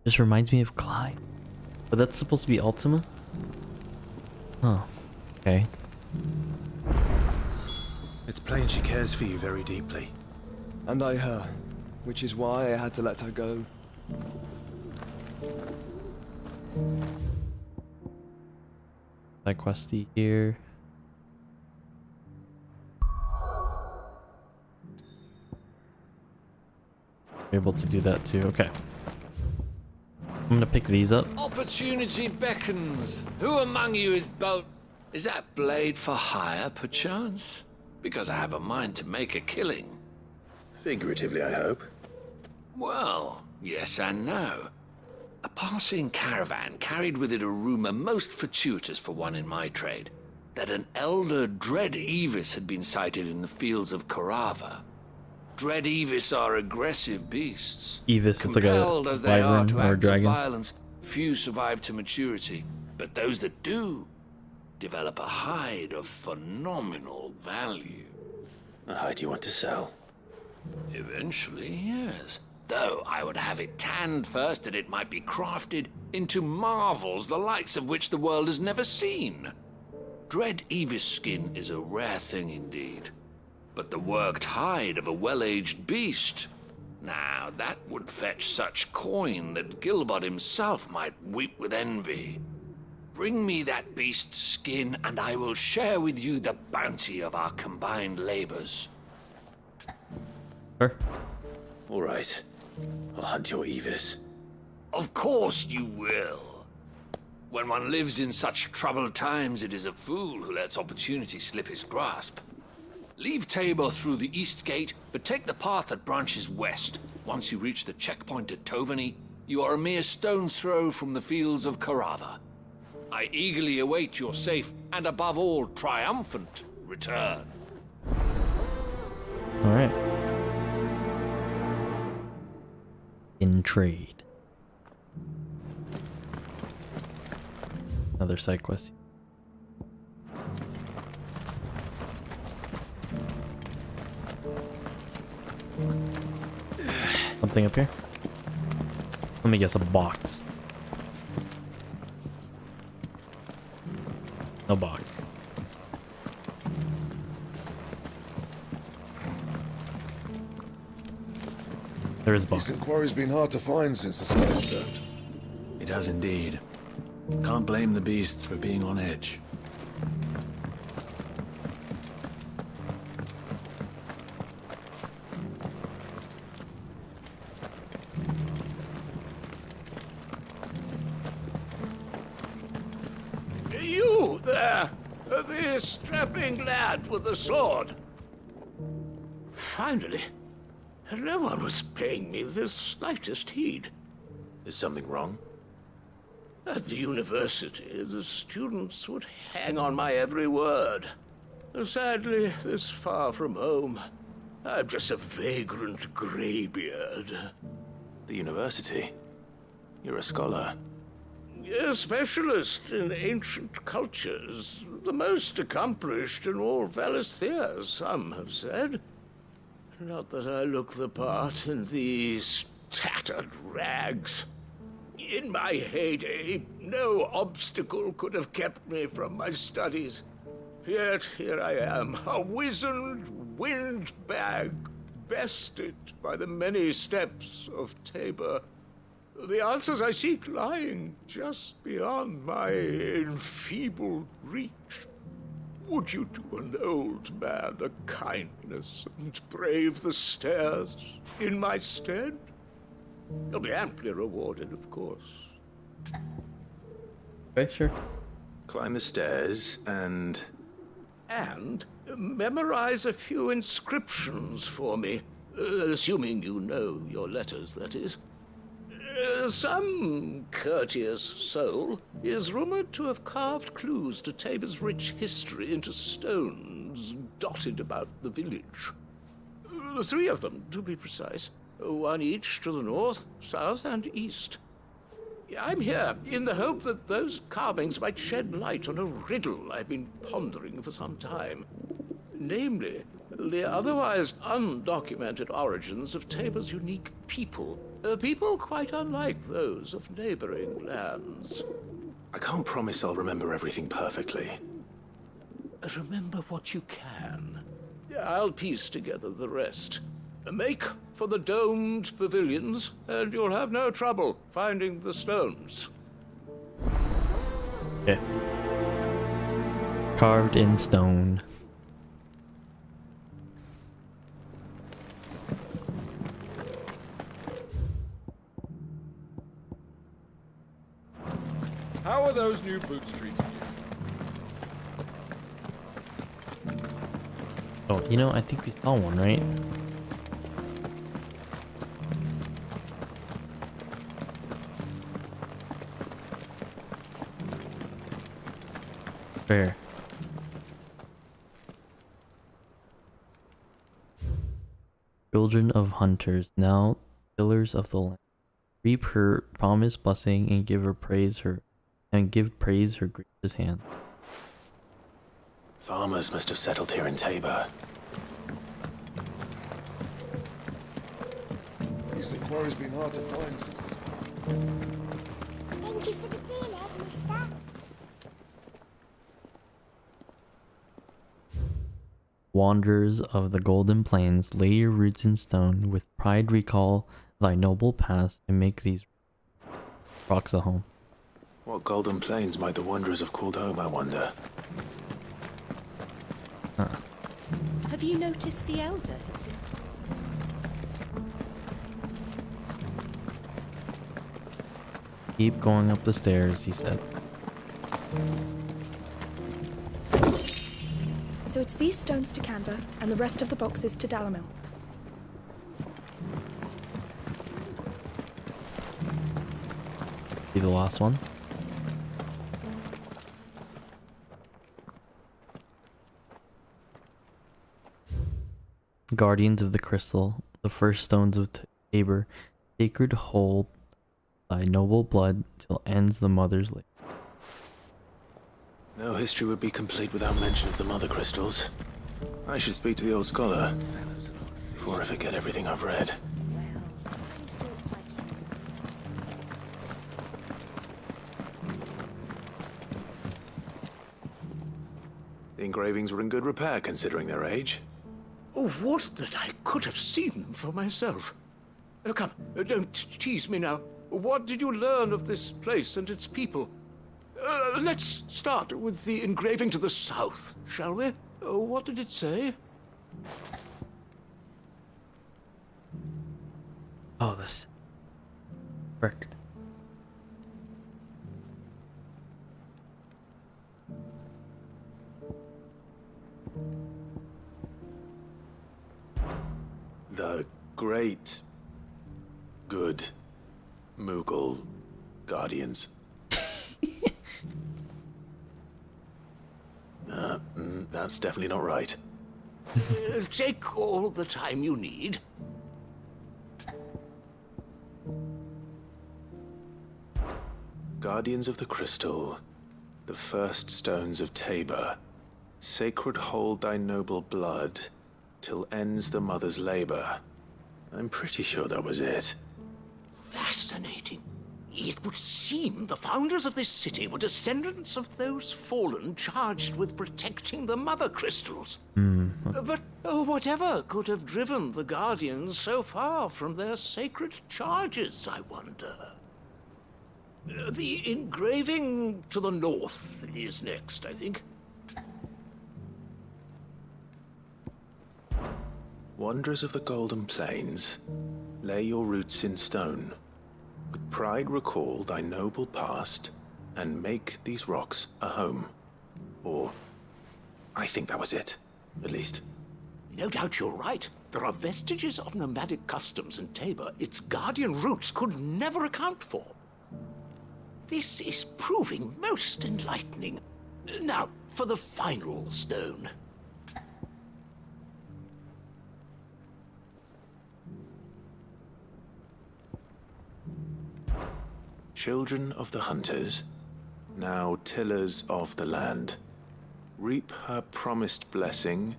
Just reminds me of Clyde. But that's supposed to be Ultima? Oh, okay. It's plain she cares for you very deeply. And I her, which is why I had to let her go. Side questy here. Able to do that too. Okay. I'm gonna pick these up. Opportunity beckons. Who among you is bold? Is that blade for hire, perchance? Because I have a mind to make a killing. Figuratively, I hope. Well, yes and no. A passing caravan carried with it a rumor most fortuitous for one in my trade, that an elder Dread Evis had been sighted in the fields of Korava. Dread Evis are aggressive beasts. Evis, it's like a Compelled as they are to wyvern or a acts of dragon. violence, few survive to maturity, but those that do develop a hide of phenomenal value. A hide you want to sell? Eventually, yes. Though I would have it tanned first that it might be crafted into marvels the likes of which the world has never seen. Dread Evis skin is a rare thing indeed. But the worked hide of a well-aged beast, now that would fetch such coin that Gilbert himself might weep with envy. Bring me that beast's skin, and I will share with you the bounty of our combined labors. Sure. All right. I'll hunt your Evis. Of course you will. When one lives in such troubled times, it is a fool who lets opportunity slip his grasp. Leave Tabor through the east gate, but take the path that branches west. Once you reach the checkpoint at Tovany, you are a mere stone's throw from the fields of Korava. I eagerly await your safe, and above all, triumphant return. Alright. In trade. Another side quest. Something up here? Let me guess, a box. No box. There is box. This inquiry's been hard to find since the sky turned. It has indeed. Can't blame the beasts for being on edge. You there, the strapping lad with the sword. Finally, no one was paying me the slightest heed. Is something wrong? At the university, the students would hang on my every word. Sadly, this far from home, I'm just a vagrant greybeard. The university? You're a scholar. A specialist in ancient cultures. The most accomplished in all Valisthea, some have said. Not that I look the part in these tattered rags. In my heyday, no obstacle could have kept me from my studies. Yet here I am, a wizened windbag, bested by the many steps of Tabor. The answers I seek lying just beyond my enfeebled reach. Would you do an old man a kindness and brave the stairs in my stead? You'll be amply rewarded, of course. Okay, sure. Climb the stairs and... And memorize a few inscriptions for me. Assuming you know your letters, that is. Some courteous soul is rumored to have carved clues to Tabor's rich history into stones dotted about the village. 3 of them, to be precise. 1 each to the north, south, and east. I'm here in the hope that those carvings might shed light on a riddle I've been pondering for some time. Namely, the otherwise undocumented origins of Tabor's unique people. People quite unlike those of neighboring lands. I can't promise I'll remember everything perfectly. Remember what you can. I'll piece together the rest. Make for the domed pavilions, and you'll have no trouble finding the stones. Okay. Carved in stone. How are those new boots treating you? Oh, you know, I think we saw one, right? Where? Children of hunters, now pillars of the land. Reap her promised blessing and give praise her gracious hand. Farmers must have settled here in Tabor. Recent quarry's been hard to find since this. Thank you for the deal, Ed, mister. Wanderers of the golden plains, lay your roots in stone, with pride recall thy noble past, and make these rocks a home. What golden plains might the wanderers have called home, I wonder? Huh. Have you noticed the Elder has been... Keep going up the stairs, he said. So it's these stones to Canva, and the rest of the boxes to Dalamil. Be the last one. Guardians of the Crystal, the first stones of Tabor, sacred hold thy noble blood till ends the mother's labor. No history would be complete without mention of the mother crystals. I should speak to the old scholar before I forget everything I've read. The engravings were in good repair considering their age. Oh, would that I could have seen them for myself. Come, don't tease me now. What did you learn of this place and its people? Let's start with the engraving to the south, shall we? What did it say? Oh, this. Frick. The great, good Mughal guardians. That's definitely not right. Take all the time you need. Guardians of the Crystal, the first stones of Tabor, sacred hold thy noble blood till ends the mother's labor. I'm pretty sure that was it. Fascinating. It would seem the founders of this city were descendants of those fallen charged with protecting the mother crystals. But whatever could have driven the Guardians so far from their sacred charges, I wonder? The engraving to the north is next, I think. Wanderers of the Golden Plains, lay your roots in stone. With pride recall thy noble past, and make these rocks a home. Or, I think that was it, at least. No doubt you're right. There are vestiges of nomadic customs in Tabor its guardian roots could never account for. This is proving most enlightening. Now, for the final stone. Children of the hunters, now tillers of the land, reap her promised blessing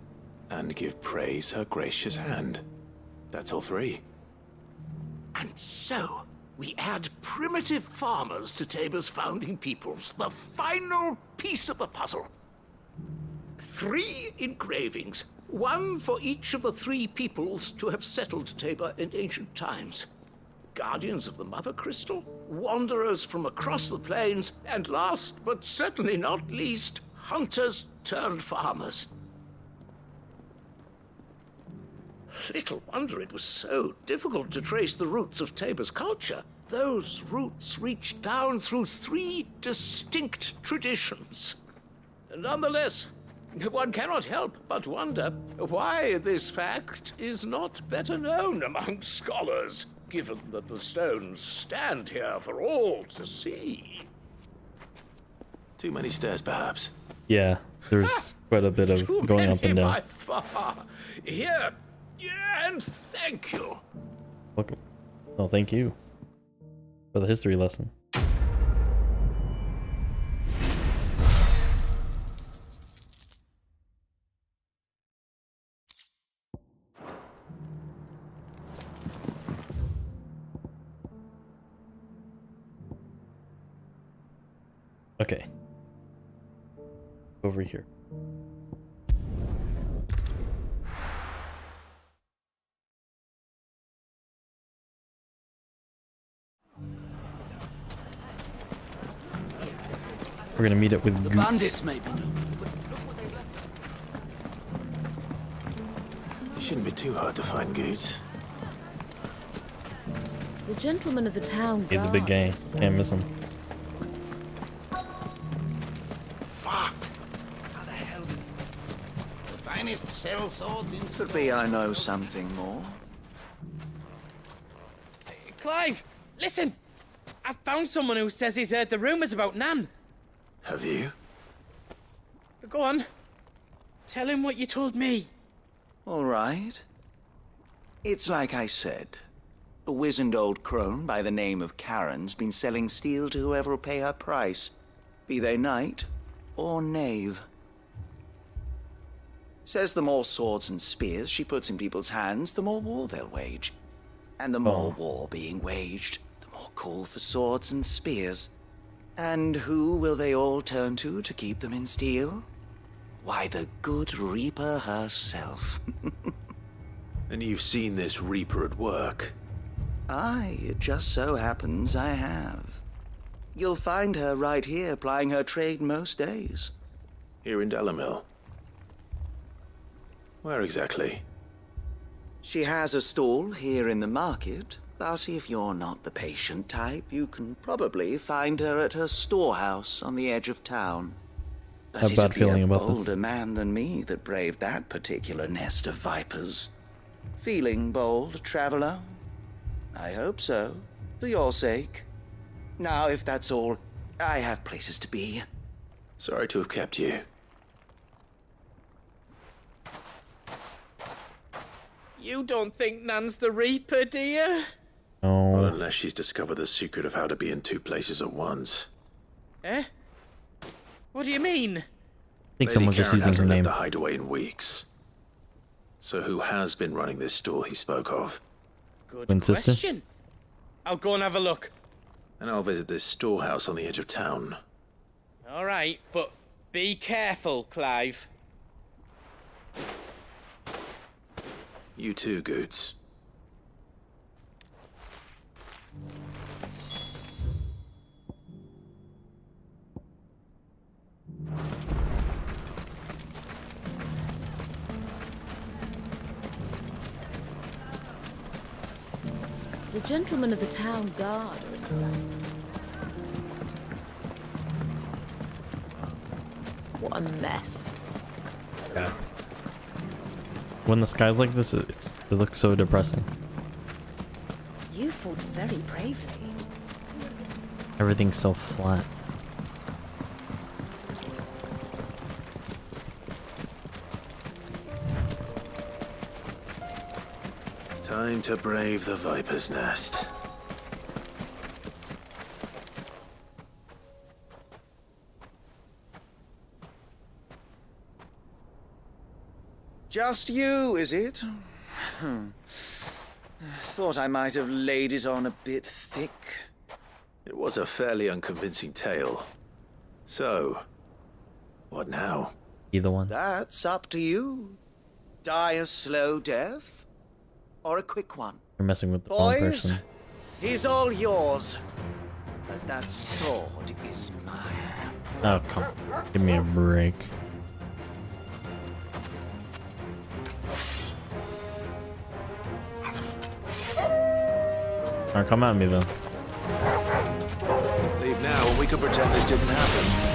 and give praise her gracious hand. That's all three. And so, We add primitive farmers to Tabor's founding peoples, the final piece of the puzzle. 3 engravings, 1 for each of the 3 peoples to have settled Tabor in ancient times. Guardians of the Mother Crystal, wanderers from across the plains, and last but certainly not least, hunters turned farmers. Little wonder it was so difficult to trace the roots of Tabor's culture. Those roots reach down through 3 distinct traditions. Nonetheless, one cannot help but wonder why this fact is not better known among scholars, given that the stones stand here for all to see. Too many stairs, perhaps. Yeah, there's quite a bit of Too going up many and down. by far. Here, and thank you. Welcome. Well, thank you for the history lesson. Okay. Over here. We're gonna meet up with Goots. Bandits, maybe. It shouldn't be too hard to find Goots. The gentleman of the town He's a big guy. Can't miss him. Fuck! How the hell did... The finest sell swords in... Could be I know something more. Clive, listen! I've found someone who says he's heard the rumours about Nan. Have you? Go on. Tell him what you told me. All right. It's like I said. A wizened old crone by the name of Karen's been selling steel to whoever'll pay her price, be they knight or knave. Says the more swords and spears she puts in people's hands, the more war they'll wage. And the more war being waged, the more call for swords and spears. And who will they all turn to keep them in steel? Why, the good Reaper herself. And you've seen this Reaper at work? Aye, it just so happens I have. You'll find her right here plying her trade most days. Here in Delamil? Where exactly? She has a stall here in the market, but if you're not the patient type, you can probably find her at her storehouse on the edge of town. But I have a bad feeling it'd be a about this. bolder man than me that braved that particular nest of vipers. Feeling bold, traveler? I hope so, for your sake. Now, if that's all, I have places to be. Sorry to have kept you. You don't think Nan's the Reaper, do you? No. Not unless she's discovered the secret of how to be in 2 places at once. Eh? What do you mean? I think Lady someone's just Karen using her hasn't name. left the hideaway in weeks. So who has been running this stall he spoke of? Good Twin sister? question. I'll go and have a look. And I'll visit this storehouse on the edge of town. All right, but be careful, Clive. You too, Goots. The gentleman of the town guard was right. What a mess. Yeah. When the sky's like this, it looks so depressing. You fought very bravely. Everything's so flat. Time to brave the Viper's Nest. Just you, is it? Thought I might have laid it on a bit thick. It was a fairly unconvincing tale. So, what now? Either one. That's up to you. Die a slow death, or a quick one. You're messing with the wrong Boys, person. he's all yours. But that sword is mine. Oh, come on. Give me a break. Alright, come at me then. Leave now and we could pretend this didn't happen.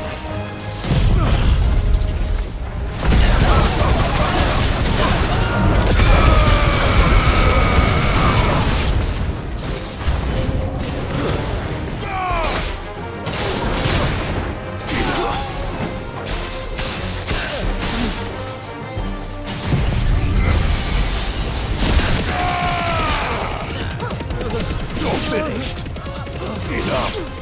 Finished. Enough.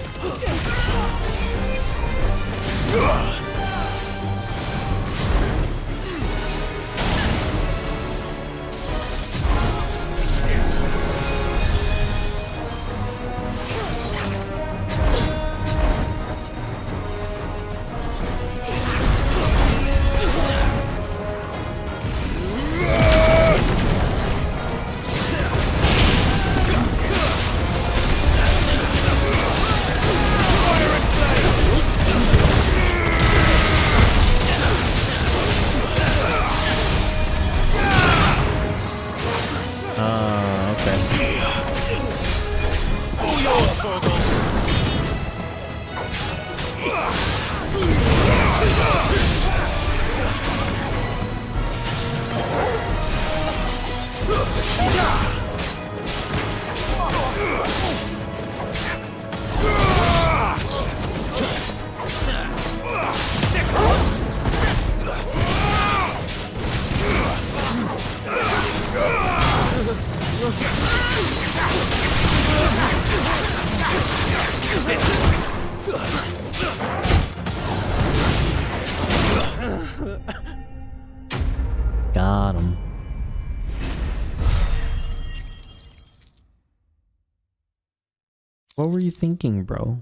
Got him. What were you thinking, bro?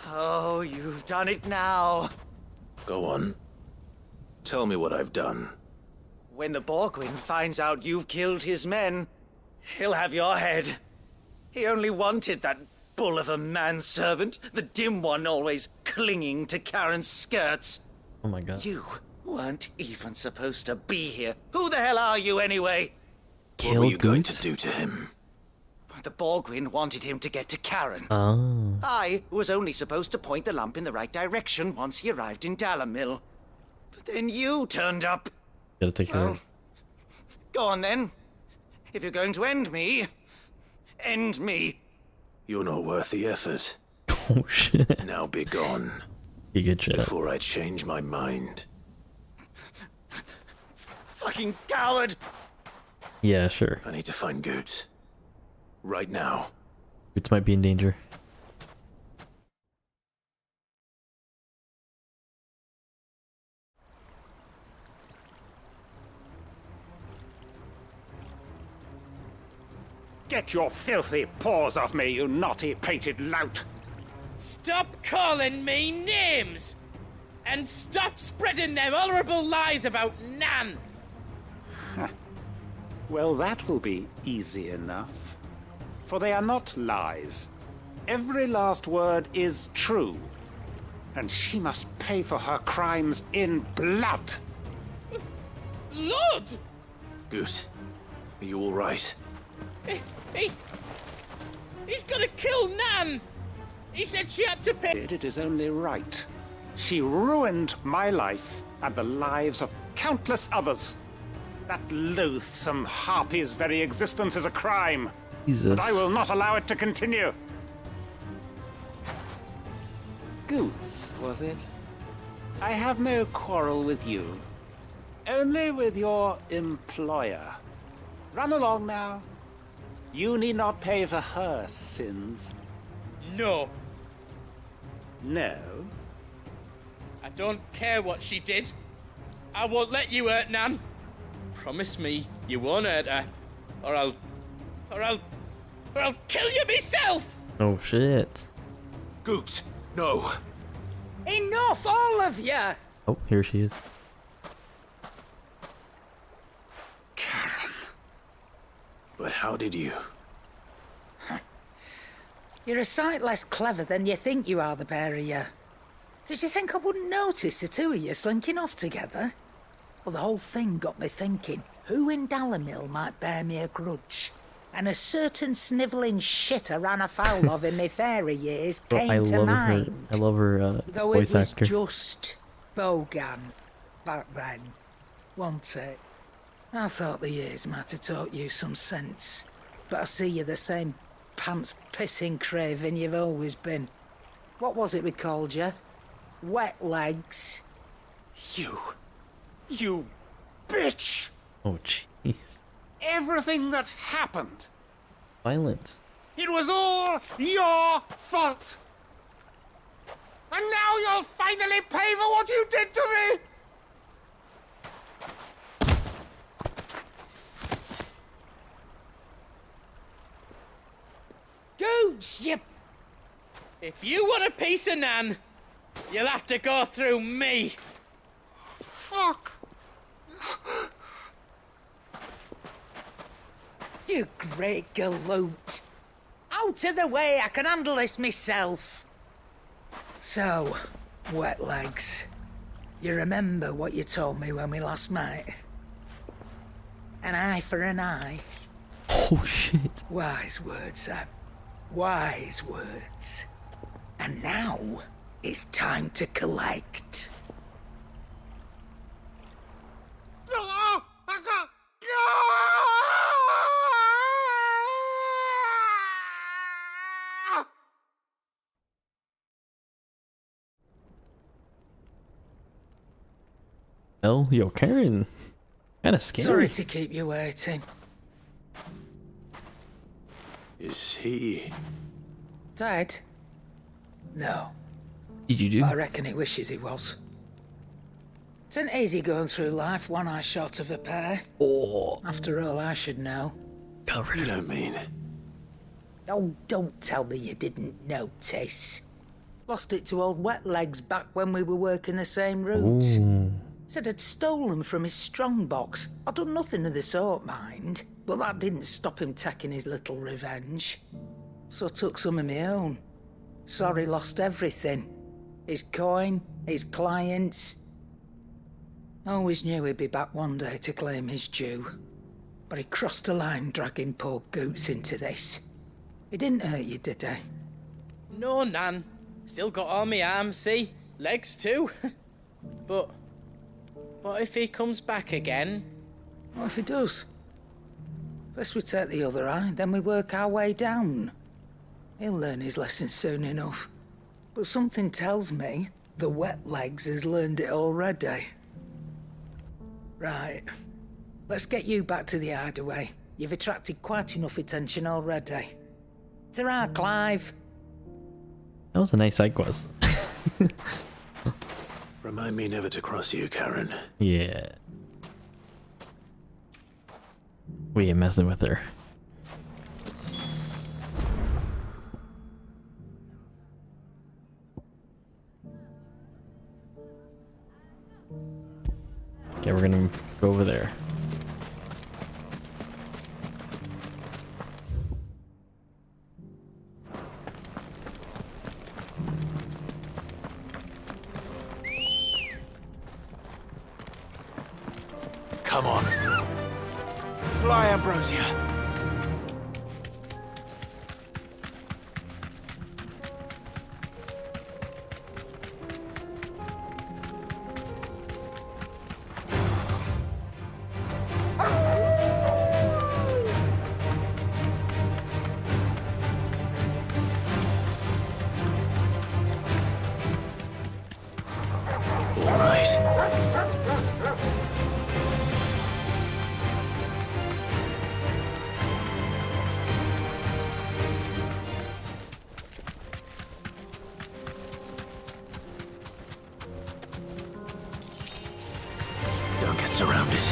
Oh, you've done it now. Go on. Tell me what I've done. When the Borgwyn finds out you've killed his men, he'll have your head. He only wanted that bull of a manservant, the dim one always clinging to Karen's skirts. Oh my god. You weren't even supposed to be here. Who the hell are you anyway? What were you going to do to him? The Borgwyn wanted him to get to Karen. Oh. I was only supposed to point the lamp in the right direction once he arrived in Dalamil. But then you turned up. Gotta take care of. Go on then. If you're going to end me, end me. You're not worth the effort. Oh shit. Now be gone. You good shit. Before I change my mind. Fucking coward! Yeah, sure. I need to find Goots. Right now. Goots might be in danger. Get your filthy paws off me, you naughty-pated lout! Stop calling me names! And stop spreading them horrible lies about Nan! Well, that will be easy enough. For they are not lies. Every last word is true. And she must pay for her crimes in blood. Blood? Goot, are you all right? He's gonna kill Nan! He said she had to pay. It is only right. She ruined my life and the lives of countless others. That loathsome harpy's very existence is a crime. Jesus. And I will not allow it to continue. Goots, was it? I have no quarrel with you. Only with your employer. Run along now. You need not pay for her sins. No. No? I don't care what she did. I won't let you hurt Nan. Promise me you won't hurt her, or I'll kill you myself. Oh shit. Goops, no. Enough, all of you. Oh, here she is. But how did you? You're a sight less clever than you think you are, the pair of you. Did you think I wouldn't notice the two of you slinking off together? Well, the whole thing got me thinking, who in Dalamil might bear me a grudge? And a certain snivelling shit I ran afoul of in my fairy years came to mind. I love her Though voice it was actor. just Bogan back then, wasn't it? I thought the years might have taught you some sense, but I see you're the same pants-pissing craven you've always been. What was it we called you? Wet legs? You bitch! Oh jeez. Everything that happened, Violent. it was all your fault! And now you'll finally pay for what you did to me! Gooch, you... If you want a piece of Nan, you'll have to go through me. Fuck! You great galoot. Out of the way, I can handle this myself. So, wet legs, you remember what you told me when we last met? An eye for an eye. Oh shit. Wise words, Sam. Wise words. And now, it's time to collect. Well, yo, Karen. Kinda scary. Sorry to keep you waiting. Is he... Dead? No. Did you do? But I reckon he wishes he was. It's an easy going through life, one eye short of a pair. Oh. After all, I should know. Cover. You don't mean... Oh, don't tell me you didn't notice. Lost it to old Wet Legs back when we were working the same routes. Ooh. Said I'd stolen from his strongbox. I'd done nothing of the sort, mind. But that didn't stop him taking his little revenge. So I took some of my own. Sorry, lost everything. His coin, his clients. Always knew he'd be back one day to claim his due. But he crossed a line dragging poor Goots into this. He didn't hurt you, did he? No, Nan. Still got all my arms, see? Legs too. But what if he comes back again? What if he does? First we take the other eye, then we work our way down. He'll learn his lesson soon enough. But something tells me the Wet Legs has learned it already. Right. Let's get you back to the hideaway. You've attracted quite enough attention already. Ta-ra, Clive. That was a nice side quest. Remind me never to cross you, Karen. Yeah. We ain't messing with her. Okay, we're gonna go over there. Come on. Fly, Ambrosia. All right. surrounded.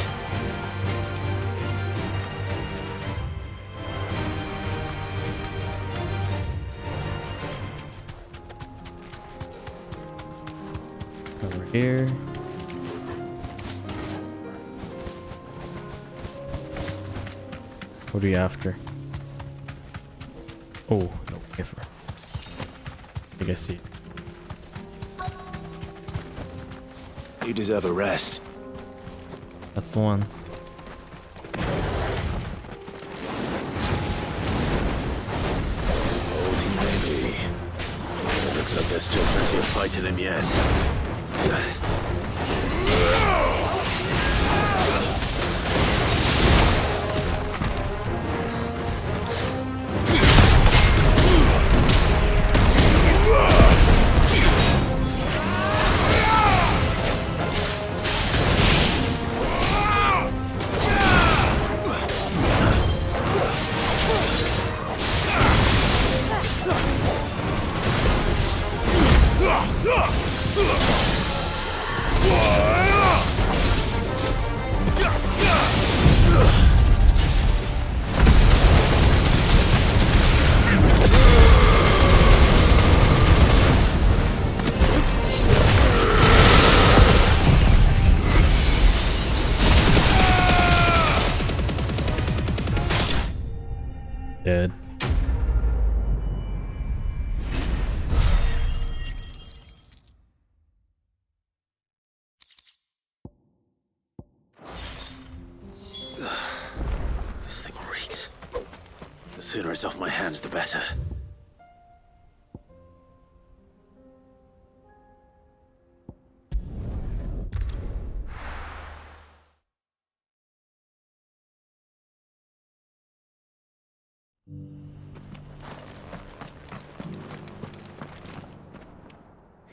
Over here. What are you after? Oh, no, different. I think I see it. You deserve a rest. That's the one. Old he may be. It looks like there's still plenty of fight in him yet. Dead. This thing reeks. The sooner it's off my hands, the better.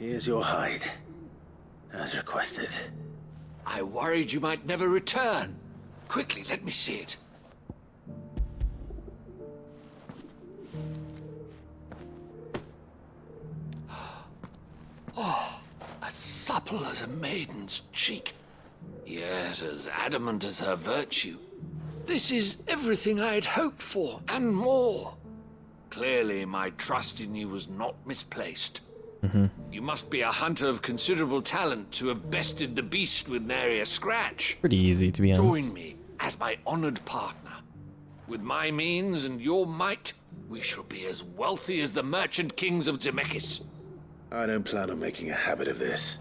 Here's your hide, as requested. I worried you might never return. Quickly, let me see it. Oh, as supple as a maiden's cheek, yet as adamant as her virtue. This is everything I had hoped for, and more. Clearly, my trust in you was not misplaced. You must be a hunter of considerable talent to have bested the beast with nary a scratch. Pretty easy, to be honest. Join me as my honored partner. With my means and your might, we shall be as wealthy as the merchant kings of Zemeckis. I don't plan on making a habit of this.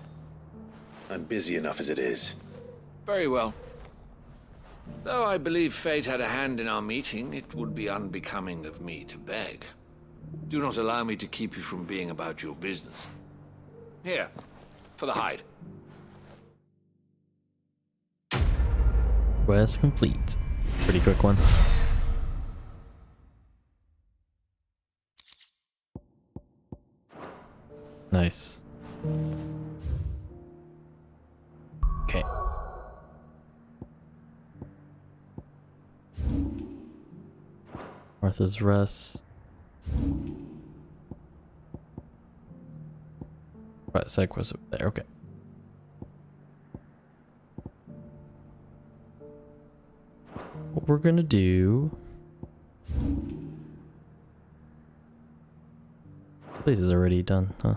I'm busy enough as it is. Very well. Though I believe fate had a hand in our meeting, it would be unbecoming of me to beg. Do not allow me to keep you from being about your business. Here, for the hide. Quest complete. Pretty quick one. Nice. Okay. Martha's Rest. Right, side quest over there. Okay. What we're gonna do. Place is already done, huh?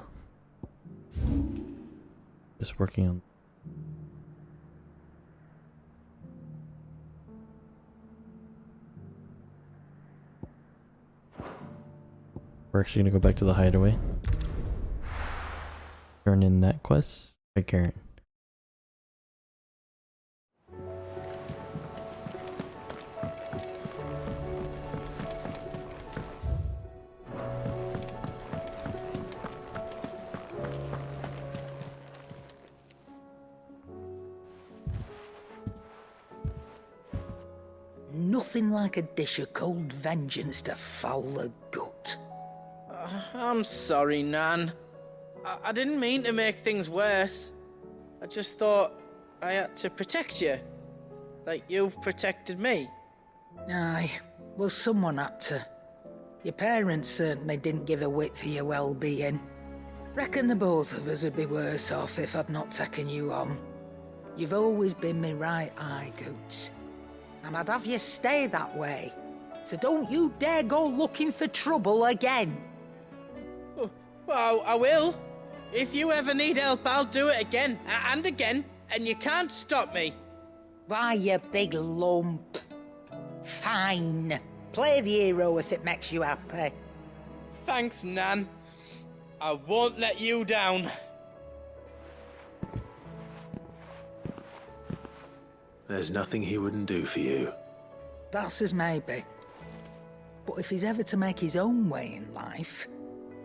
Just working on. We're actually gonna go back to the hideaway. Turn in that quest. Hi, Karen. Nothing like a dish of cold vengeance to foul the gut. I'm sorry, Nan. I didn't mean to make things worse. I just thought I had to protect you. Like you've protected me. Aye, well, someone had to. Your parents certainly didn't give a whit for your well-being. Reckon the both of us would be worse off if I'd not taken you on. You've always been my right eye, Goots. And I'd have you stay that way. So don't you dare go looking for trouble again. Well, I will. If you ever need help, I'll do it again and again, and you can't stop me. Why, you big lump. Fine. Play the hero if it makes you happy. Thanks, Nan. I won't let you down. There's nothing he wouldn't do for you. That's as maybe. But if he's ever to make his own way in life,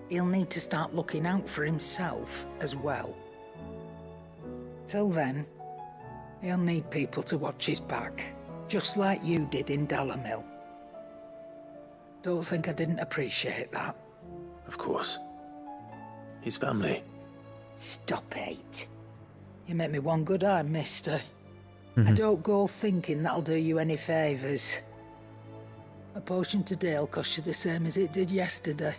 he'll need to start looking out for himself as well. Till then, he'll need people to watch his back, just like you did in Dalamil. Don't think I didn't appreciate that. Of course. His family. Stop it. You make me one good eye, mister. I don't go thinking that'll do you any favours. A potion today will cost you the same as it did yesterday.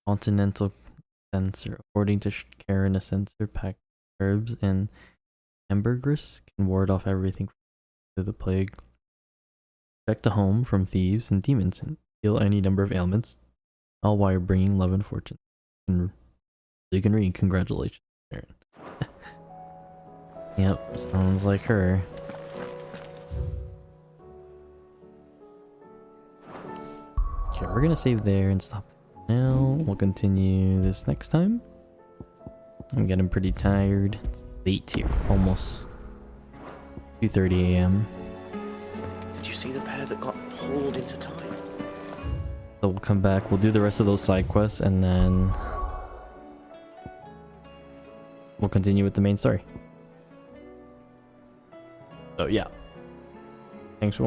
Continental sensor. According to Karen, a sensor packed herbs and ambergris can ward off everything to the plague. Protect a home from thieves and demons and heal any number of ailments, all while bringing love and fortune. You can read. Congratulations, Karen. Yep, sounds like her. Okay, we're gonna save there and stop now. We'll continue this next time. I'm getting pretty tired. It's late here, almost 2:30 a.m. Did you see the pair that got hauled into time? So we'll come back, we'll do the rest of those side quests, and then we'll continue with the main story. So yeah. Thanks for watching.